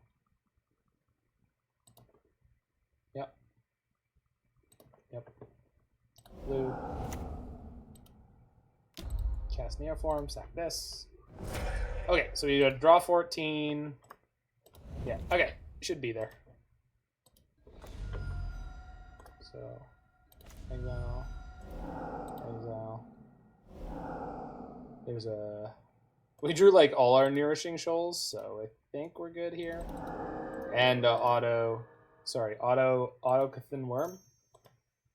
Yep. Yep. Blue. Cast Neoform, sack this. Okay, so we gotta draw 14. Yeah, okay. Should be there. So, exile. Exile. There's a... We drew like all our Nourishing Shoals, so I think we're good here. And auto Cathin Worm.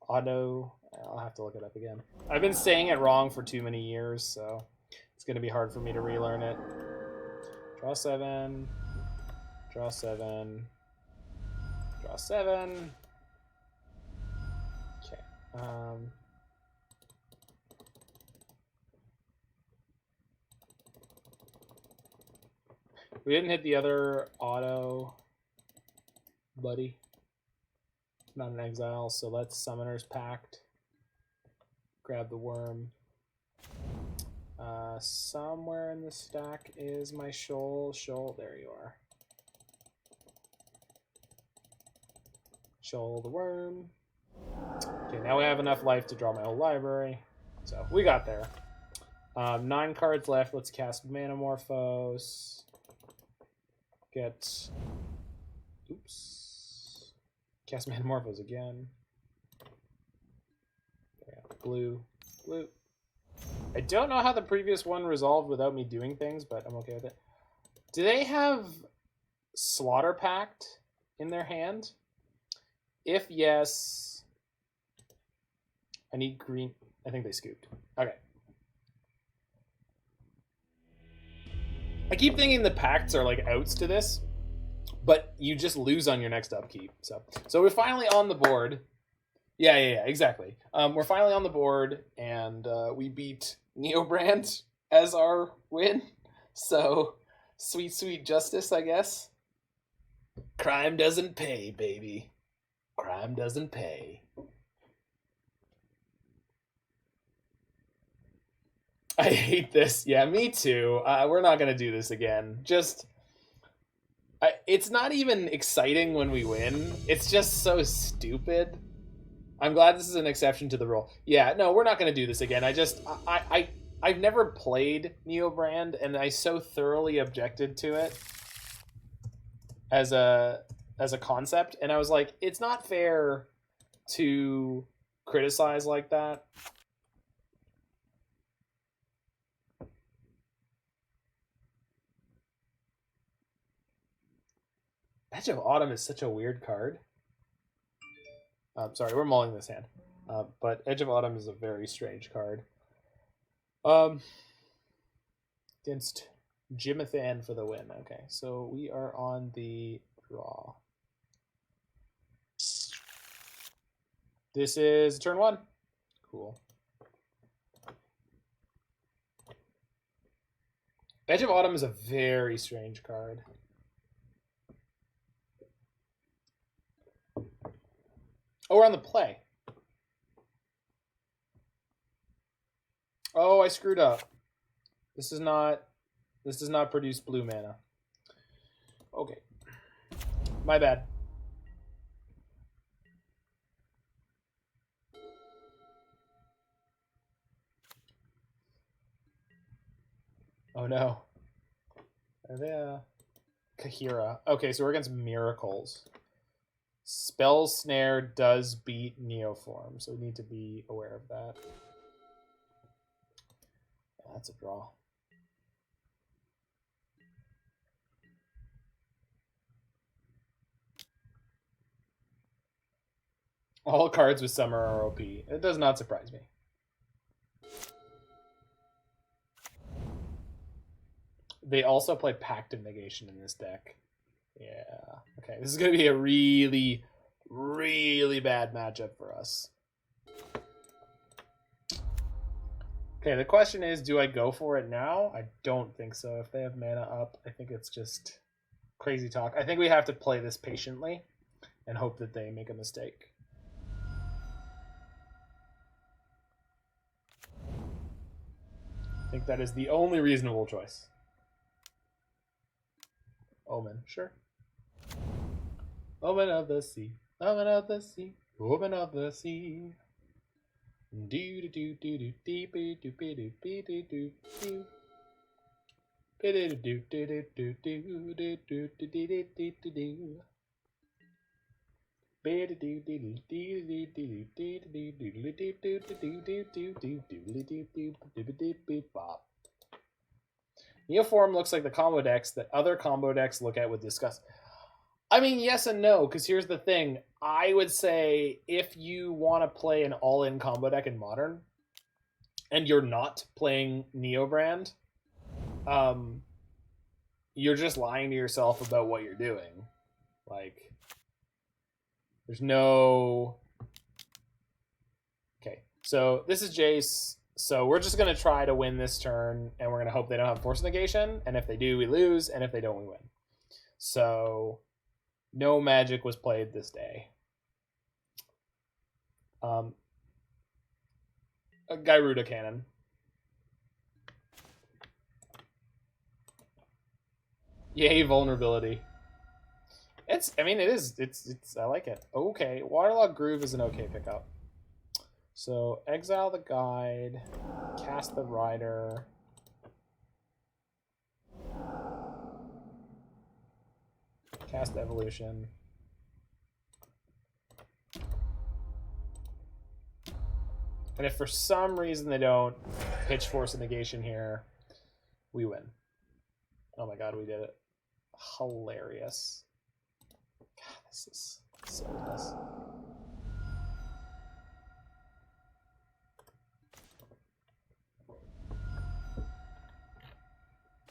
I'll have to look it up again. I've been saying it wrong for too many years, so it's going to be hard for me to relearn it. Draw 7. Draw 7. Draw 7. Okay. We didn't hit the other auto, buddy. Not an exile, so let's Summoner's Pact. Grab the worm. Somewhere in the stack is my shoal. Shoal, there you are. Shoal the worm. Okay, now we have enough life to draw my whole library. So we got there. 9 cards left. Let's cast Manamorphose. Get... Oops. Cast Manamorphose again. Yeah, blue. Blue. I don't know how the previous one resolved without me doing things, but I'm okay with it. Do they have Slaughter Pact in their hand? If yes, I need green. I think they scooped. Okay. I keep thinking the pacts are like outs to this, but you just lose on your next upkeep. So we're finally on the board. Yeah, exactly. We're finally on the board, and we beat Neobrand as our win. So sweet, sweet justice, I guess. Crime doesn't pay, baby. Crime doesn't pay. I hate this. Yeah, me too. We're not going to do this again. It's not even exciting when we win. It's just so stupid. I'm glad this is an exception to the rule. Yeah, no, we're not going to do this again. I've never played Neobrand, and I so thoroughly objected to it as a concept, and I was like, it's not fair to criticize like that. Edge of Autumn is such a weird card. Sorry, we're mulling this hand. But Edge of Autumn is a very strange card. Against Jimathan for the win. Okay, so we are on the draw. This is turn 1. Cool. Edge of Autumn is a very strange card. Oh, we're on the play. Oh, I screwed up. This does not produce blue mana. Okay. My bad. Oh no. Are they Kahira? Okay, so we're against Miracles. Spell Snare does beat Neoform, so we need to be aware of that. Yeah, that's a draw. All cards with Summer are OP. It does not surprise me. They also play Pact of Negation in this deck. Yeah. Okay, this is going to be a really, really bad matchup for us. Okay, the question is, do I go for it now? I don't think so. If they have mana up, I think it's just crazy talk. I think we have to play this patiently and hope that they make a mistake. I think that is the only reasonable choice. Omen, sure. Omen of the sea. Omen of the sea. Woman of the sea. Do do do do do do do do do do do do do. Neoform looks like the combo decks that other combo decks look at with disgust. I mean, yes and no, because here's the thing. I would say if you want to play an all-in combo deck in Modern, and you're not playing Neobrand, you're just lying to yourself about what you're doing. Like, there's no... Okay, so this is Jace. So we're just going to try to win this turn, and we're going to hope they don't have Force Negation, and if they do, we lose, and if they don't, we win. So... no magic was played this day. A Gyruda Cannon. Yay, vulnerability. I mean, it's, I like it. Okay, Waterlogged Groove is an okay pickup. So, exile the Guide, cast the Rider. Cast Evolution. And if for some reason they don't pitch Force of Negation here, we win. Oh my god, we did it. Hilarious. God, this is silliness.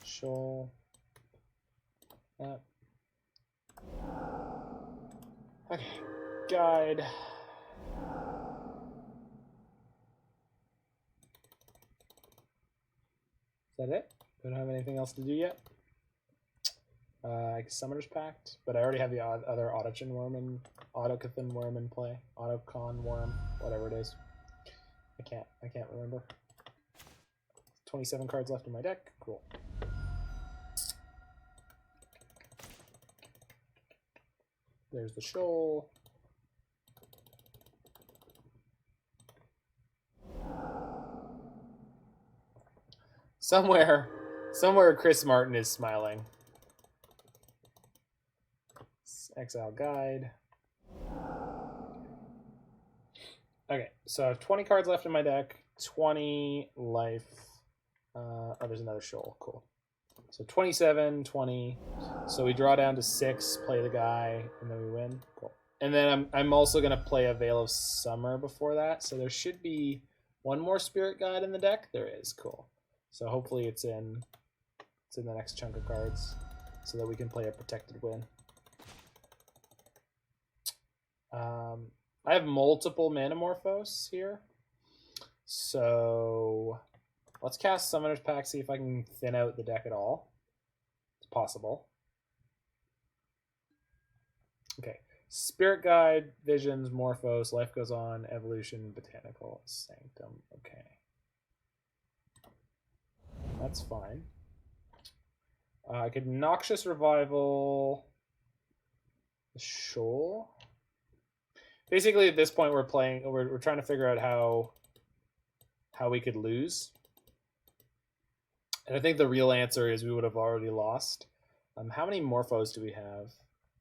Shoal. That. Okay, Guide. Is that it? Don't have anything else to do yet. I guess Summoner's Pact, but I already have the other Autochan Worm and Autocathan Worm in play. Autocon Worm, whatever it is. I can't remember. 27 cards left in my deck. Cool. There's the Shoal. Somewhere Chris Martin is smiling. Exile Guide. Okay, so I have 20 cards left in my deck. 20 life. Oh, there's another Shoal. Cool. So 27, 20. So we draw down to 6, play the guy, and then we win. Cool. And then I'm also going to play a Veil of Summer before that. So there should be one more Spirit Guide in the deck. There is. Cool. So hopefully it's in the next chunk of cards so that we can play a protected win. I have multiple Manamorphose here. So let's cast Summoner's Pact, see if I can thin out the deck at all. It's possible. Okay. Spirit Guide, Visions, Morphos, Life Goes On, Evolution, Botanical, Sanctum. Okay. That's fine. I could Noxious Revival, Shoal. Basically, at this point, we're trying to figure out how we could lose. And I think the real answer is we would have already lost. How many Morphos do we have?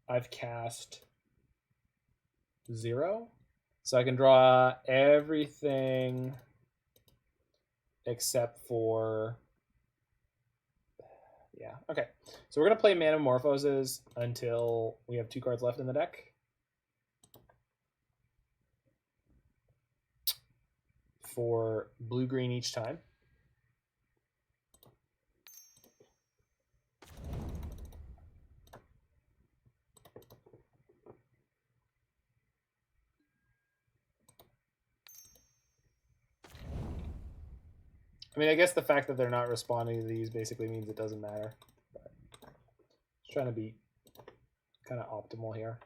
I've cast 0. So I can draw everything except for... Yeah, okay. So we're going to play Manamorphoses until we have 2 cards left in the deck. For blue-green each time. I mean, I guess the fact that they're not responding to these basically means it doesn't matter. But just trying to be kind of optimal here.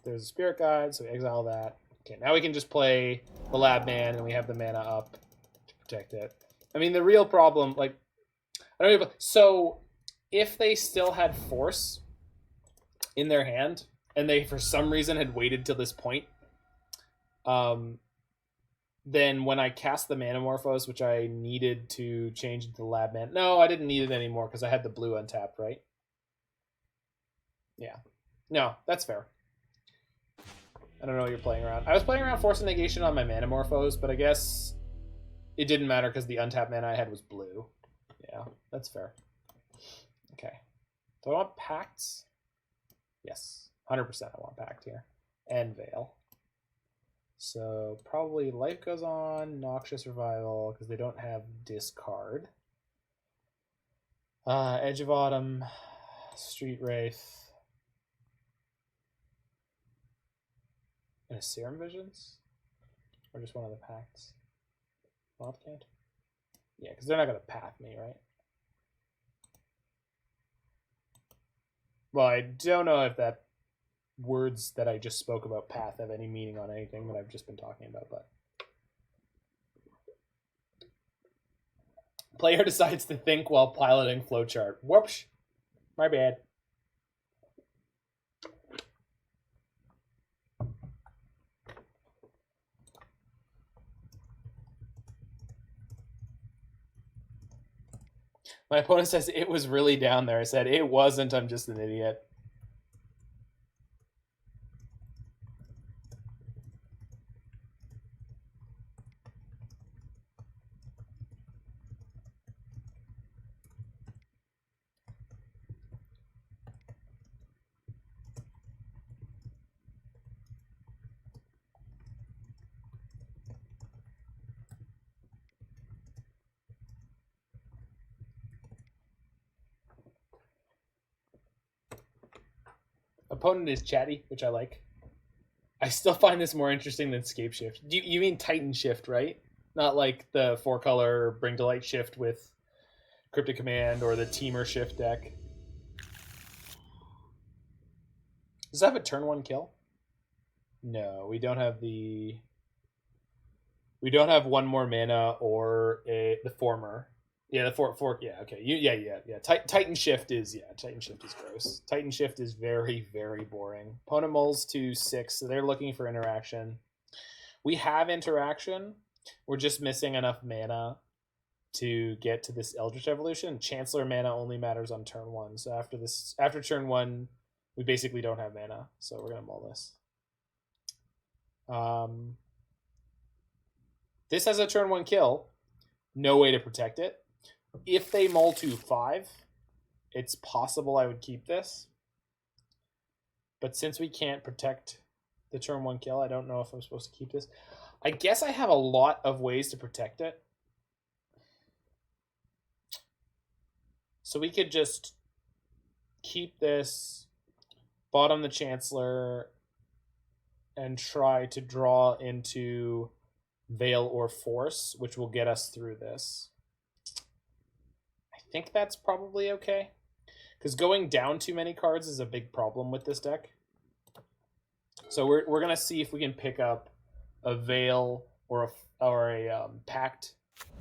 There's a Spirit Guide, so we exile that. Okay, now we can just play the Lab Man, and we have the mana up to protect it. I mean, the real problem, like, I don't know, so if they still had force in their hand and they for some reason had waited till this point, then when I cast the Manamorphose, which I needed to change into the Lab Man. No, I didn't need it anymore because I had the blue untapped, right? Yeah. No, that's fair. I don't know what you're playing around. I was playing around Force and Negation on my Manamorphose, but I guess it didn't matter because the untapped mana I had was blue. Yeah, that's fair. Okay. Do I want Pacts? Yes. 100% I want Pact here. And Veil. So probably Life Goes On, Noxious Revival, because they don't have Discard. Edge of Autumn, Street Wraith, and a Serum Visions? Or just one of the Pacts? Wildcat? Yeah, because they're not going to path me, right? Well, I don't know if that words that I just spoke about path have any meaning on anything that I've just been talking about, but player decides to think while piloting flowchart. Whoops, my bad. My opponent says it was really down there. I said it wasn't. I'm just an idiot. Opponent is chatty, which I like. I still find this more interesting than Scape Shift. You mean Titan Shift, right? Not like the 4-color Bring to Light Shift with Cryptic Command or the Teamer Shift deck. Does that have a turn 1 kill? No, we don't have the... We don't have one more mana or the former. Yeah, the four. Yeah, okay. Yeah. Titan Shift is gross. Titan Shift is very, very boring. Opponent mulls to 6, so they're looking for interaction. We have interaction. We're just missing enough mana to get to this Eldritch Evolution. Chancellor mana only matters on turn 1. So after turn 1, we basically don't have mana. So we're gonna mull this. This has a turn 1 kill. No way to protect it. If they mull to 5, it's possible I would keep this. But since we can't protect the turn 1 kill, I don't know if I'm supposed to keep this. I guess I have a lot of ways to protect it. So we could just keep this, bottom the Chancellor, and try to draw into Veil or Force, which will get us through this. I think that's probably okay. Because going down too many cards is a big problem with this deck. So we're going to see if we can pick up a Veil or a Pact.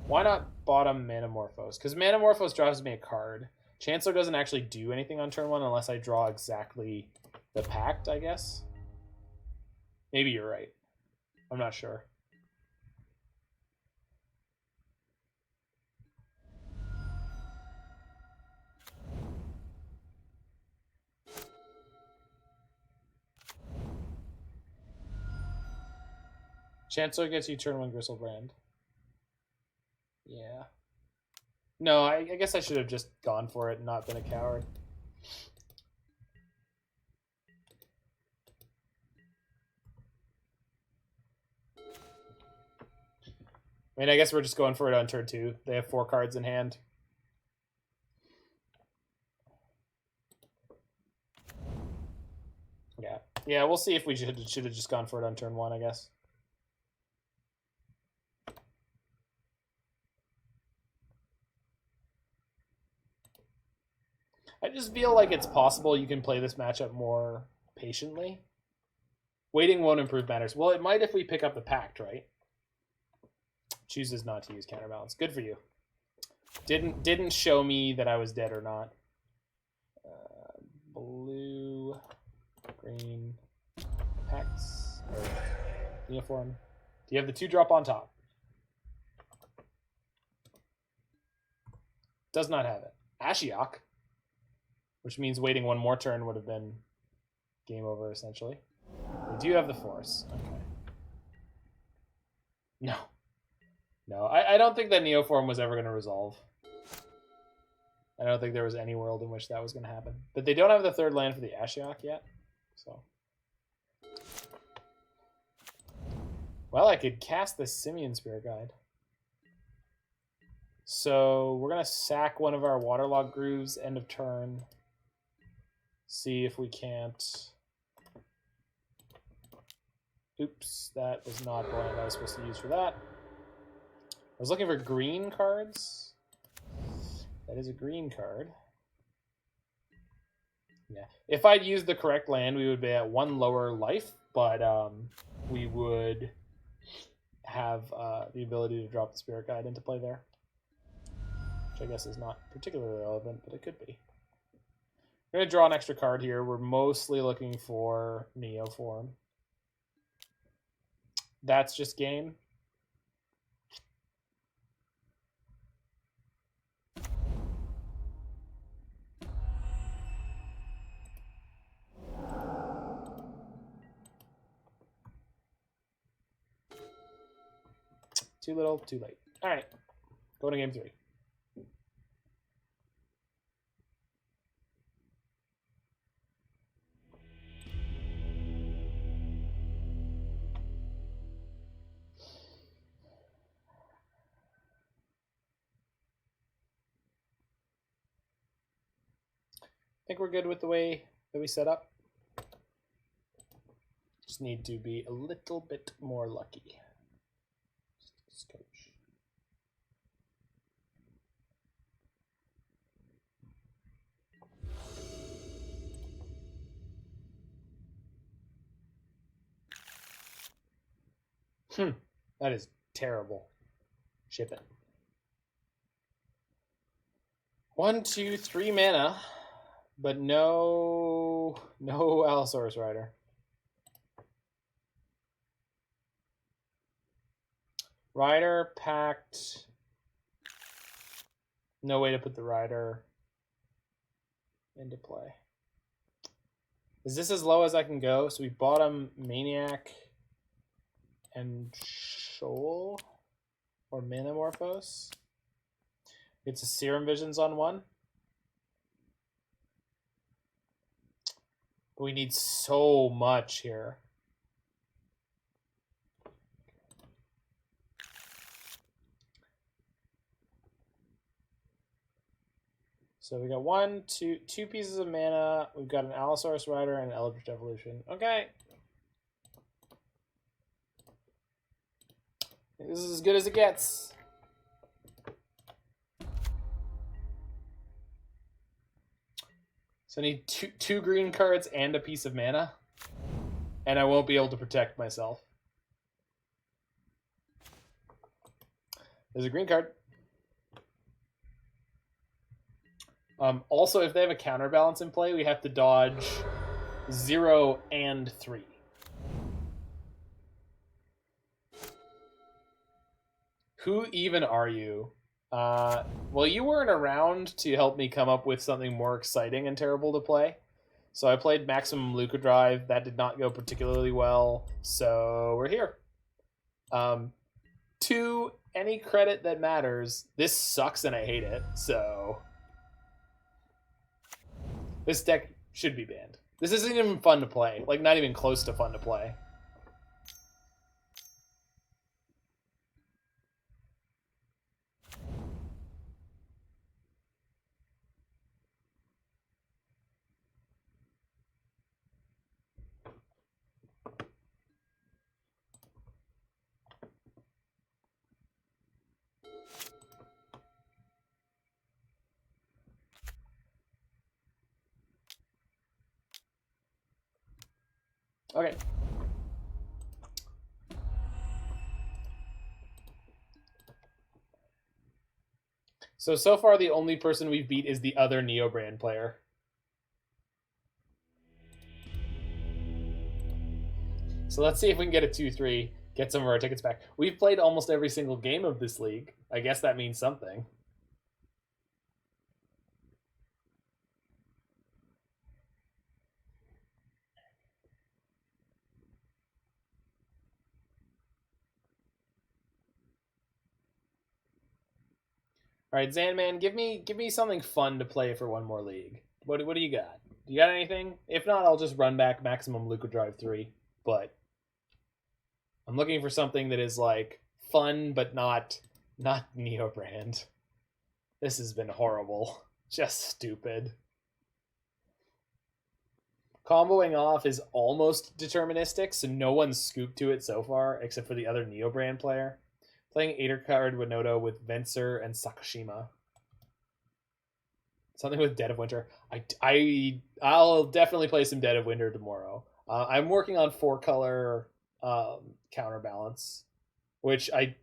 Why not bottom Manamorphose? Because Manamorphose draws me a card. Chancellor doesn't actually do anything on turn 1 unless I draw exactly the Pact, I guess. Maybe you're right. I'm not sure. Chancellor gets you turn 1 Gristlebrand. Yeah. No, I guess I should have just gone for it and not been a coward. I mean, I guess we're just going for it on turn 2. They have 4 cards in hand. Yeah, we'll see if we should have just gone for it on turn 1, I guess. I just feel like it's possible you can play this matchup more patiently. Waiting won't improve matters. Well, it might if we pick up the Pact, right? Chooses not to use Counterbalance. Good for you. Didn't show me that I was dead or not. blue, green, packs, or uniform. Do you have the 2-drop on top? Does not have it. Ashiok, which means waiting one more turn would have been game over, essentially. They do have the force. Okay. No. No, I don't think that Neoform was ever going to resolve. I don't think there was any world in which that was going to happen. But they don't have the 3rd land for the Ashiok yet. So. Well, I could cast the Simian Spirit Guide. So we're going to sack one of our Waterlogged Grooves end of turn. See if we can't... Oops, that was not the land I was supposed to use for that. I was looking for green cards. That is a green card. Yeah. If I'd used the correct land, we would be at 1 lower life, but we would have the ability to drop the Spirit Guide into play there. Which I guess is not particularly relevant, but it could be. We're going to draw an extra card here. We're mostly looking for Neoform. That's just game. Too little, too late. All right. Going to game 3. I think we're good with the way that we set up. Just need to be a little bit more lucky. Just coach. That is terrible. Ship it. 1, 2, 3 mana, but no Allosaurus Rider. Rider packed. No way to put the Rider into play. Is this as low as I can go? So we bottom Maniac and Shoal or Manamorphose. It's a Serum Visions on 1. But we need so much here. So we got two pieces of mana. We've got an Allosaurus Rider and an Eldritch Evolution. Okay. This is as good as it gets. So I need two green cards and a piece of mana. And I won't be able to protect myself. There's a green card. Also, if they have a counterbalance in play, we have to dodge 0 and 3. Who even are you? Well, you weren't around to help me come up with something more exciting and terrible to play. So I played Maximum Luca Drive. That did not go particularly well. So we're here. To any credit that matters, this sucks and I hate it. So this deck should be banned. This isn't even fun to play. Like, not even close to fun to play. Okay. So far the only person we've beat is the other Neobrand player. So let's see if we can get a 2-3, get some of our tickets back. We've played almost every single game of this league. I guess that means something. All right, Zanman, give me something fun to play for one more league. What do you got? Do you got anything? If not, I'll just run back Maximum Luca Drive 3. But I'm looking for something that is like fun but not Neobrand. This has been horrible. Just stupid. Comboing off is almost deterministic, so no one's scooped to it so far, except for the other Neobrand player. Playing 8 card Winoto with Venser and Sakashima. Something with Dead of Winter. I'll definitely play some Dead of Winter tomorrow. I'm working on 4-color counterbalance, which I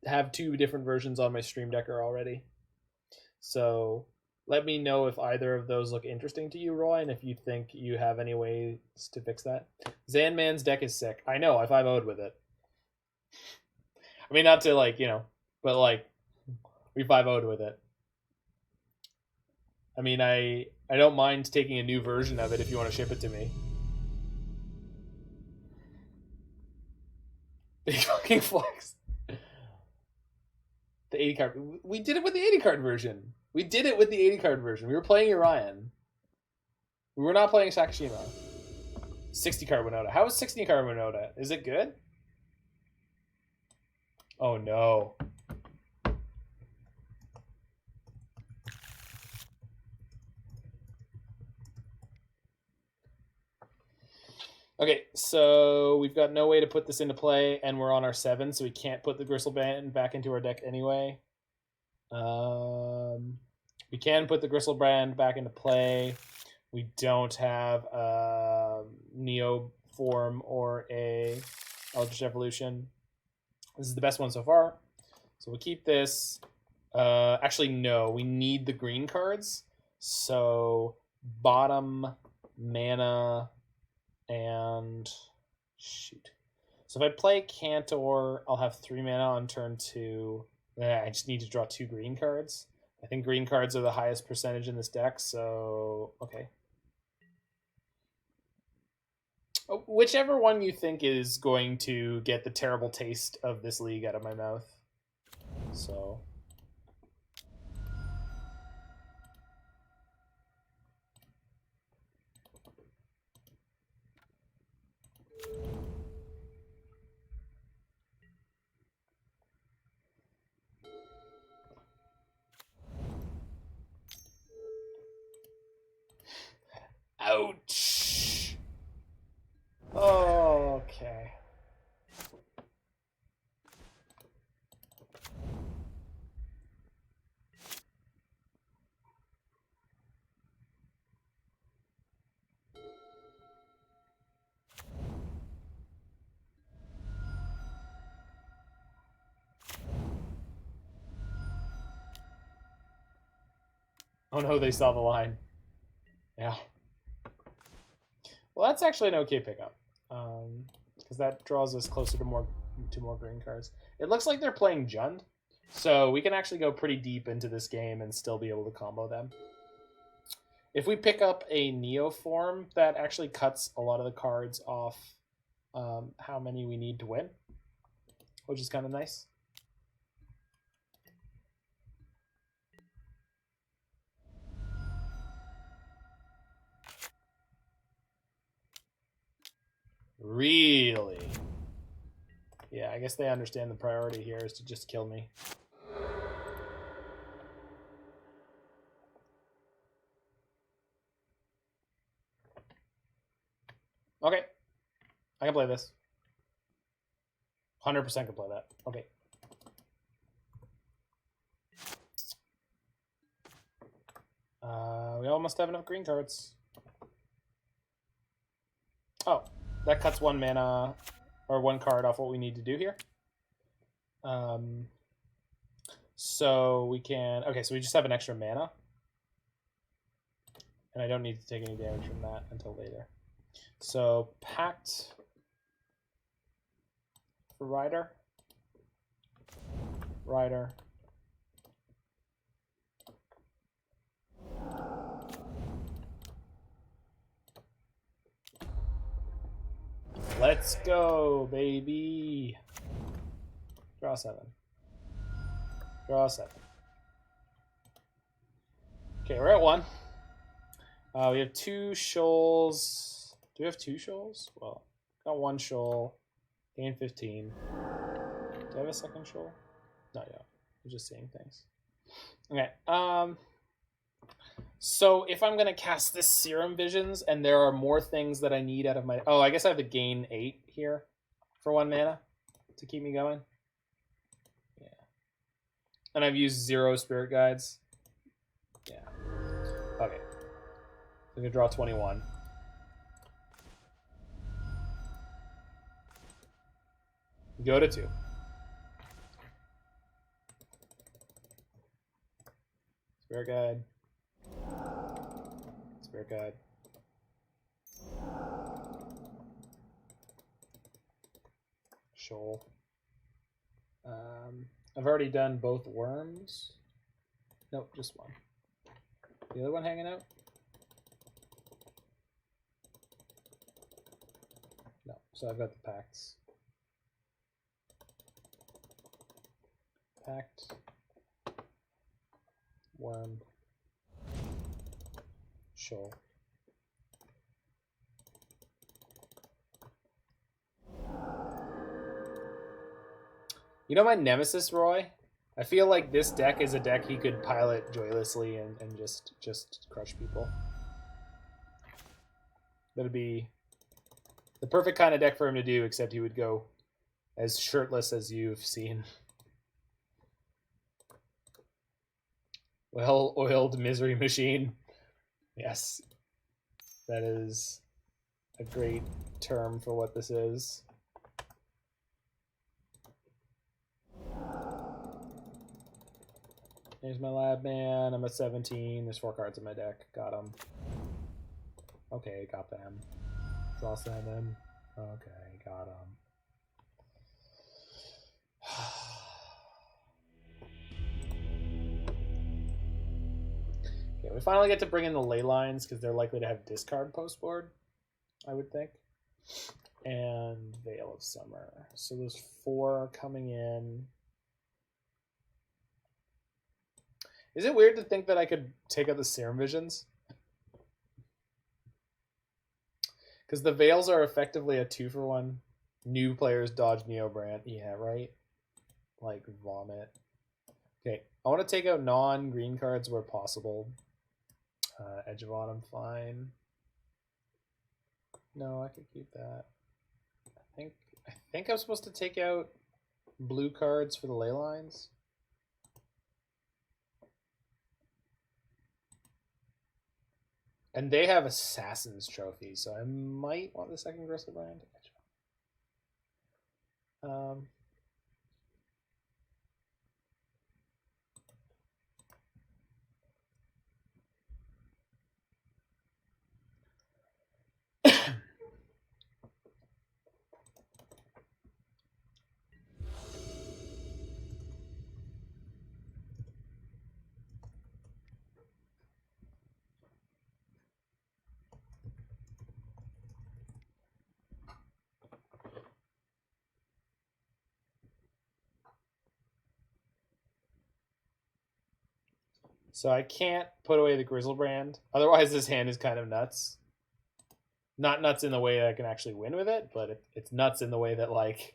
have 2 different versions on my Stream Decker already. So let me know if either of those look interesting to you, Roy, and if you think you have any ways to fix that. Zanman's deck is sick. I know, I 5-0'd with it. I mean, not to like, but like, we 5-0'd with it. I mean, I don't mind taking a new version of it if you want to ship it to me. Big fucking flex. The 80 card. We did it with the 80 card version. We did it with the 80 card version. We were playing Orion. We were not playing Sakashima. 60 card Winota. How is 60 card Winota? Is it good? Oh no. Okay, so we've got no way to put this into play, and we're on our 7, so we can't put the Gristleband back into our deck anyway. We can put the Gristleband back into play. We don't have a Neo form or a Eldritch Evolution. This is the best one so far. So we'll keep this. Actually, no, we need the green cards. So bottom, mana, and shoot. So if I play Cantor, I'll have 3 mana on turn 2. I just need to draw 2 green cards. I think green cards are the highest percentage in this deck, so okay. Whichever one you think is going to get the terrible taste of this league out of my mouth. So ouch. Okay. Oh no, they saw the line. Yeah. Well, that's actually an okay pickup, because that draws us closer to more green cards. It looks like they're playing Jund, so we can actually go pretty deep into this game and still be able to combo them. If we pick up a Neo form, that actually cuts a lot of the cards off how many we need to win, which is kind of nice. Really? Yeah, I guess they understand the priority here is to just kill me. Okay. I can play this. 100% can play that. Okay. We almost have enough green cards. Oh, that cuts 1 mana or 1 card off what we need to do here. So we can... Okay, so we just have an extra mana. And I don't need to take any damage from that until later. So Pact for Rider. Rider. Let's go, baby. Draw 7. Draw 7. Okay, we're at 1. We have 2 shoals. Do we have 2 shoals? Well, got 1 shoal. Gain 15. Do I have a second shoal? Not yet. I'm just seeing things. Okay. So if I'm gonna cast this Serum Visions, and there are more things that I need out of my... Oh, I guess I have to gain 8 here for 1 mana to keep me going. Yeah. And I've used 0 Spirit Guides. Yeah. Okay. I'm gonna draw 21. Go to 2. Spirit Guide. Spirit Guide. Shoal. I've already done both worms. Nope, just one. The other one hanging out? No, so I've got the pacts. Pact. Worm. Shoal. You know my nemesis, Roy? I feel like this deck is a deck he could pilot joylessly and just crush people. That'd be the perfect kind of deck for him to do, except he would go as shirtless as you've seen. Well-oiled misery machine. Yes. That is a great term for what this is. Here's my lab man. I'm at 17. There's 4 cards in my deck. Got them. Okay, got them. Draw 7. Okay, got them. Okay, we finally get to bring in the ley lines because they're likely to have discard post board, I would think. And Veil of Summer. So there's 4 coming in. Is it weird to think that I could take out the Serum Visions? Because the Veils are effectively a 2-for-1. New players dodge Neobrand. Yeah, right? Like, vomit. Okay, I want to take out non-green cards where possible. Edge of Autumn, fine. No, I could keep that. I think I'm supposed to take out blue cards for the ley lines. And they have Assassin's Trophy, so I might want the second Gristlebrand. So I can't put away the Grizzlebrand. Otherwise, this hand is kind of nuts. Not nuts in the way that I can actually win with it, but it's nuts in the way that, like...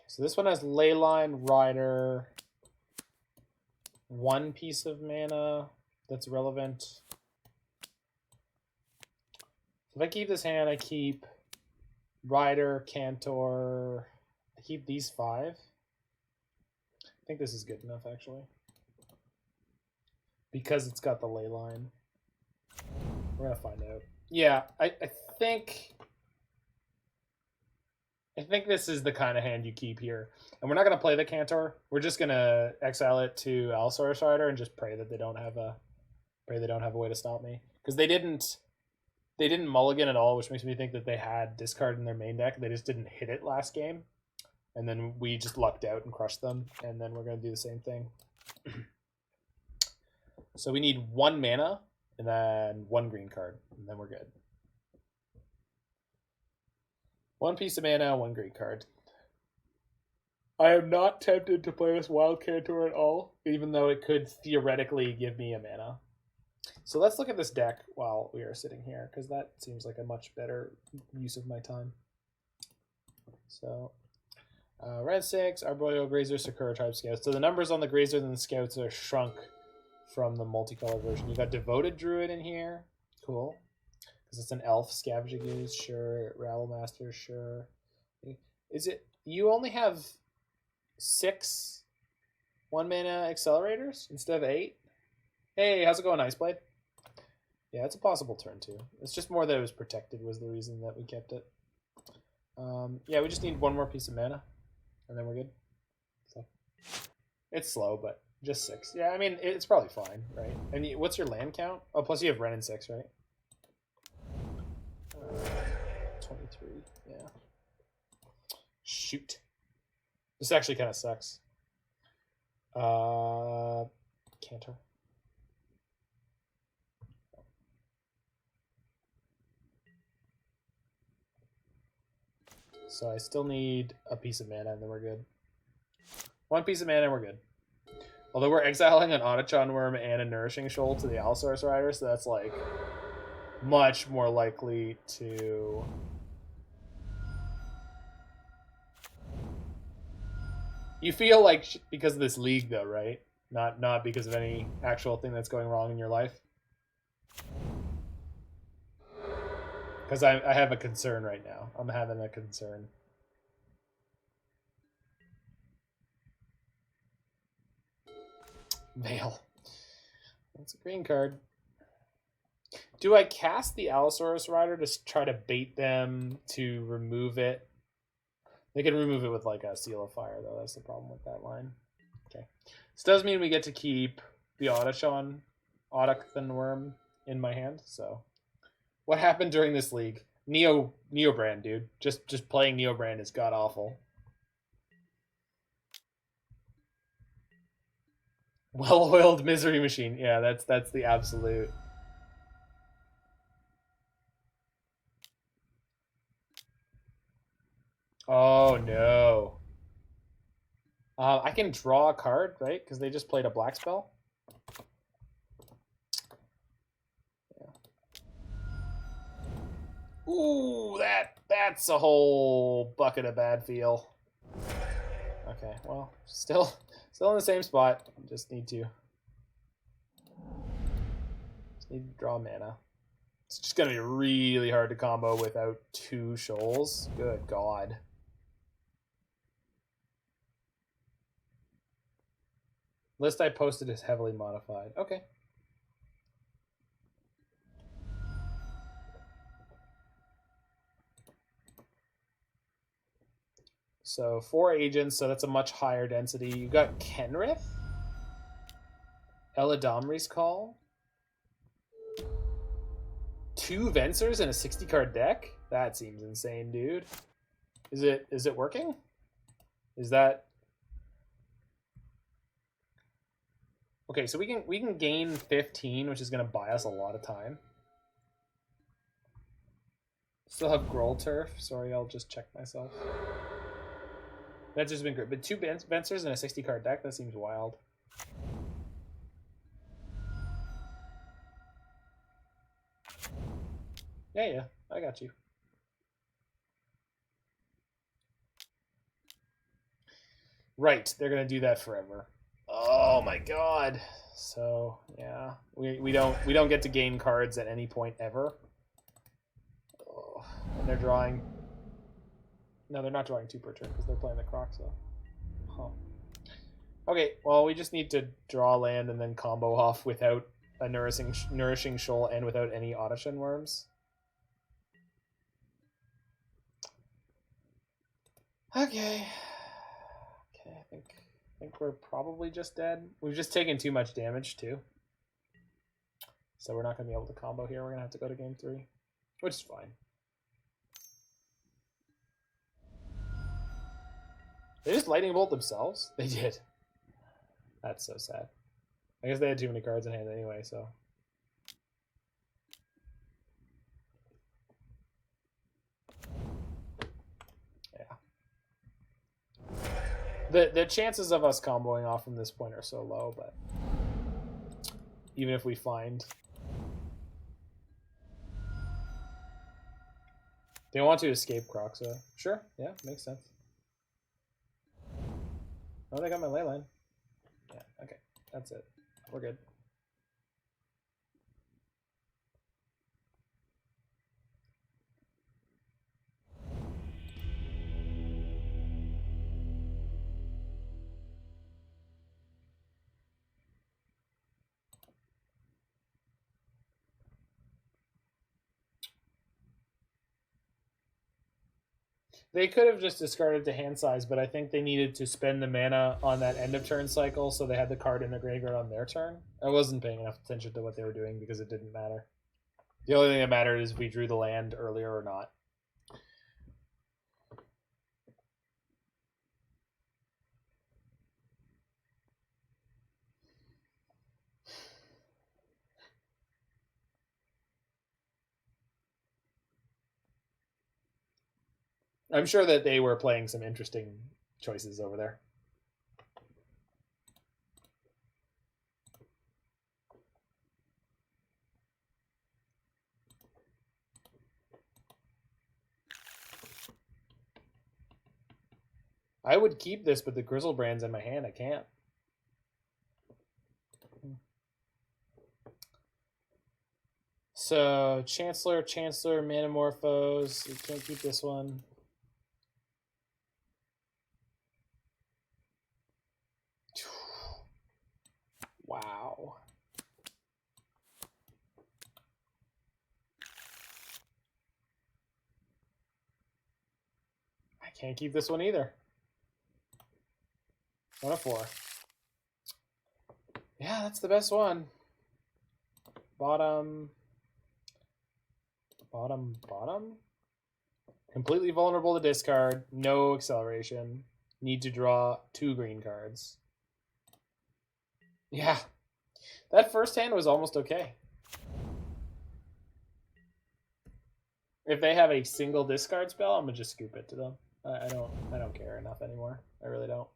So this one has Leyline, Rider, 1 piece of mana that's relevant. If I keep this hand, I keep Rider, Cantor. I keep these 5. I think this is good enough, actually. Because it's got the ley line. We're going to find out. Yeah, I think this is the kind of hand you keep here. And we're not going to play the Cantor. We're just going to exile it to Allosaurus Rider and just pray that they don't have a way to stop me. Because they didn't mulligan at all, which makes me think that they had discard in their main deck. They just didn't hit it last game. And then we just lucked out and crushed them. And then we're going to do the same thing. So we need 1 mana and then 1 green card. And then we're good. 1 piece of mana, 1 green card. I am not tempted to play this Wild Cantor at all, even though it could theoretically give me a mana. So let's look at this deck while we are sitting here, because that seems like a much better use of my time. So, red 6, Arboreal Grazer, Sakura Tribe Scouts. So the numbers on the Grazer and the Scouts are shrunk from the multicolored version. You got Devoted Druid in here. Cool. Because it's an elf. Scavenging Ooze, sure. Rabble Master, sure. Is it... You only have 6 1-mana accelerators instead of 8? Hey, how's it going, Iceblade? Yeah, it's a possible turn, too. It's just more that it was protected was the reason that we kept it. Yeah, we just need 1 more piece of mana, and then we're good. So, it's slow, but just 6. Yeah, I mean, it's probably fine, right? And what's your land count? Oh, plus you have Ren and 6, right? 23, yeah. Shoot. This actually kind of sucks. Cantor. So I still need a piece of mana, and then we're good. 1 piece of mana, and we're good. Although we're exiling an Autochon Worm and a Nourishing Shoal to the Allosaurus Rider, so that's like much more likely to... You feel like because of this league, though, right? Not because of any actual thing that's going wrong in your life. Because I have a concern right now. I'm having a concern. Veil. That's a green card. Do I cast the Allosaurus Rider to try to bait them to remove it? They can remove it with like a Seal of Fire, though. That's the problem with that line. Okay. This does mean we get to keep the Autochon Worm in my hand, so... What happened during this league? Neobrand, dude. Just playing Neobrand is god awful. Well-oiled misery machine. Yeah, that's the absolute. Oh no. I can draw a card, right? Because they just played a black spell. Ooh, that's a whole bucket of bad feel. Okay, well, still in the same spot. Just need to draw mana. It's just gonna be really hard to combo without 2 shoals. Good God. List I posted is heavily modified. Okay. So 4 agents, so that's a much higher density. You got Kenrith, Eladamri's Call, 2 Vencers in a 60-card deck. That seems insane, dude. Is it working? Is that okay? So we can gain 15, which is going to buy us a lot of time. Still have Groll Turf. Sorry, I'll just check myself. That's just been great. But 2 Vencers in a 60-card deck, that seems wild. Yeah, I got you. Right, they're going to do that forever. Oh my god. So, yeah. We don't get to gain cards at any point ever. they're drawing. No, they're not drawing 2 per turn because they're playing the Croc, so. Huh. Okay, well, we just need to draw land and then combo off without a nourishing shoal and without any Audition Worms. Okay. Okay, I think we're probably just dead. We've just taken too much damage, too. So we're not going to be able to combo here. We're going to have to go to game 3, which is fine. They just lightning bolt themselves? They did. That's so sad. I guess they had too many cards in hand anyway, so. Yeah. The chances of us comboing off from this point are so low, but even if we find. They want to escape Croc, so sure, yeah, makes sense. Oh, they got my ley line. Yeah, okay, that's it. We're good. They could have just discarded to hand size, but I think they needed to spend the mana on that end of turn cycle, so they had the card in the graveyard on their turn. I wasn't paying enough attention to what they were doing because it didn't matter. The only thing that mattered is if we drew the land earlier or not. I'm sure that they were playing some interesting choices over there. I would keep this, but the Grizzlebrand's in my hand. I can't. So, Chancellor, Manamorphose. We can't keep this one. Wow. I can't keep this one either. 1 of 4. Yeah, that's the best one. Bottom. Completely vulnerable to discard. No acceleration. Need to draw 2 green cards. Yeah. That first hand was almost okay. If they have a single discard spell, I'm gonna just scoop it to them. I don't care enough anymore. I really don't.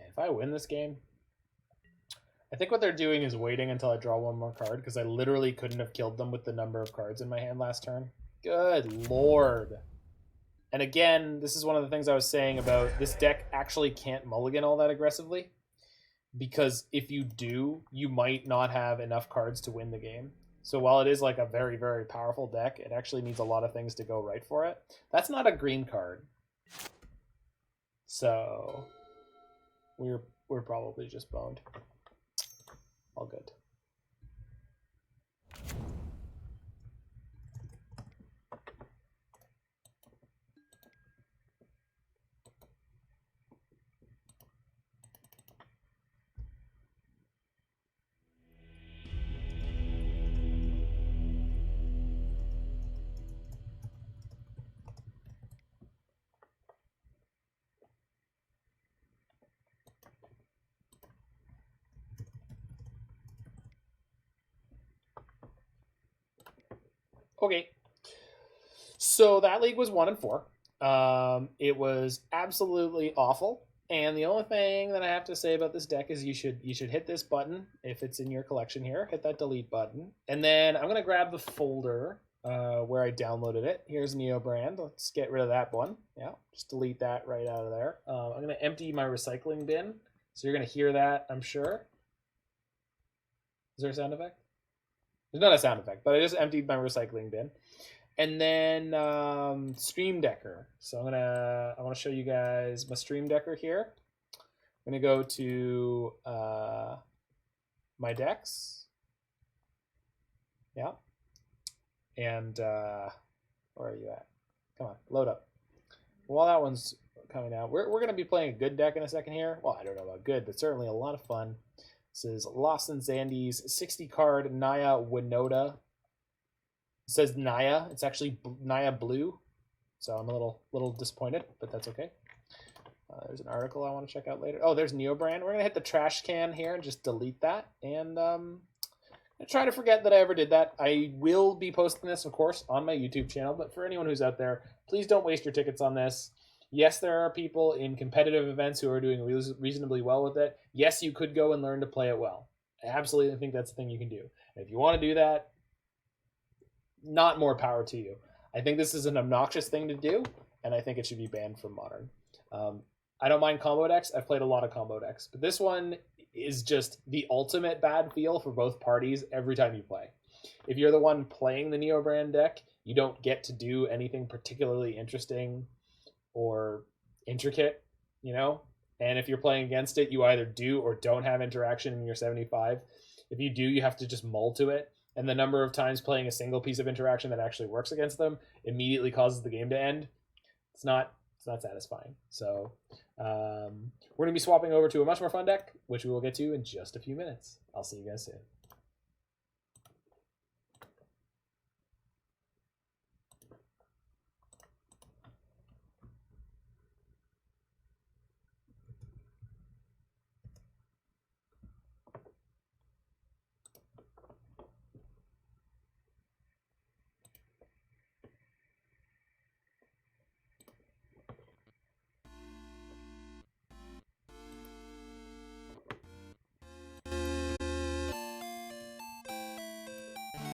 If I win this game, I think what they're doing is waiting until I draw 1 more card because I literally couldn't have killed them with the number of cards in my hand last turn. Good lord. And again, this is one of the things I was saying about this deck actually can't mulligan all that aggressively because if you do, you might not have enough cards to win the game. So while it is like a very, very powerful deck, it actually needs a lot of things to go right for it. That's not a green card. So we're probably just boned. All good. Okay. So that league was 1 and 4. It was absolutely awful. And the only thing that I have to say about this deck is you should hit this button if it's in your collection here. Hit that delete button. And then I'm going to grab the folder where I downloaded it. Here's Neobrand. Let's get rid of that one. Yeah, just delete that right out of there. I'm going to empty my recycling bin. So you're going to hear that, I'm sure. Is there a sound effect? There's not a sound effect, but I just emptied my recycling bin. And then Stream Decker. So I want to show you guys my Stream Decker here. I'm gonna go to my decks. Yeah. And where are you at? Come on, load up. While that one's coming out, we're gonna be playing a good deck in a second here. Well, I don't know about good, but certainly a lot of fun. This is Lost and Zandy's 60 card Naya Winota. It says Naya. It's actually Naya Blue. So I'm a little disappointed, but that's okay. There's an article I want to check out later. Oh, there's Neobrand. We're going to hit the trash can here and just delete that. And I try to forget that I ever did that. I will be posting this, of course, on my YouTube channel. But for anyone who's out there, please don't waste your tickets on this. Yes, there are people in competitive events who are doing reasonably well with it. Yes, you could go and learn to play it well. I absolutely think that's the thing you can do. And if you want to do that, not more power to you. I think this is an obnoxious thing to do, and I think it should be banned from Modern. I don't mind combo decks. I've played a lot of combo decks, but this one is just the ultimate bad feel for both parties every time you play. If you're the one playing the Neobrand deck, you don't get to do anything particularly interesting or intricate, you know? And if you're playing against it, you either do or don't have interaction in your 75. If you do, you have to just mull to it. And the number of times playing a single piece of interaction that actually works against them immediately causes the game to end. It's not satisfying. So we're going to be swapping over to a much more fun deck, which we will get to in just a few minutes. I'll see you guys soon.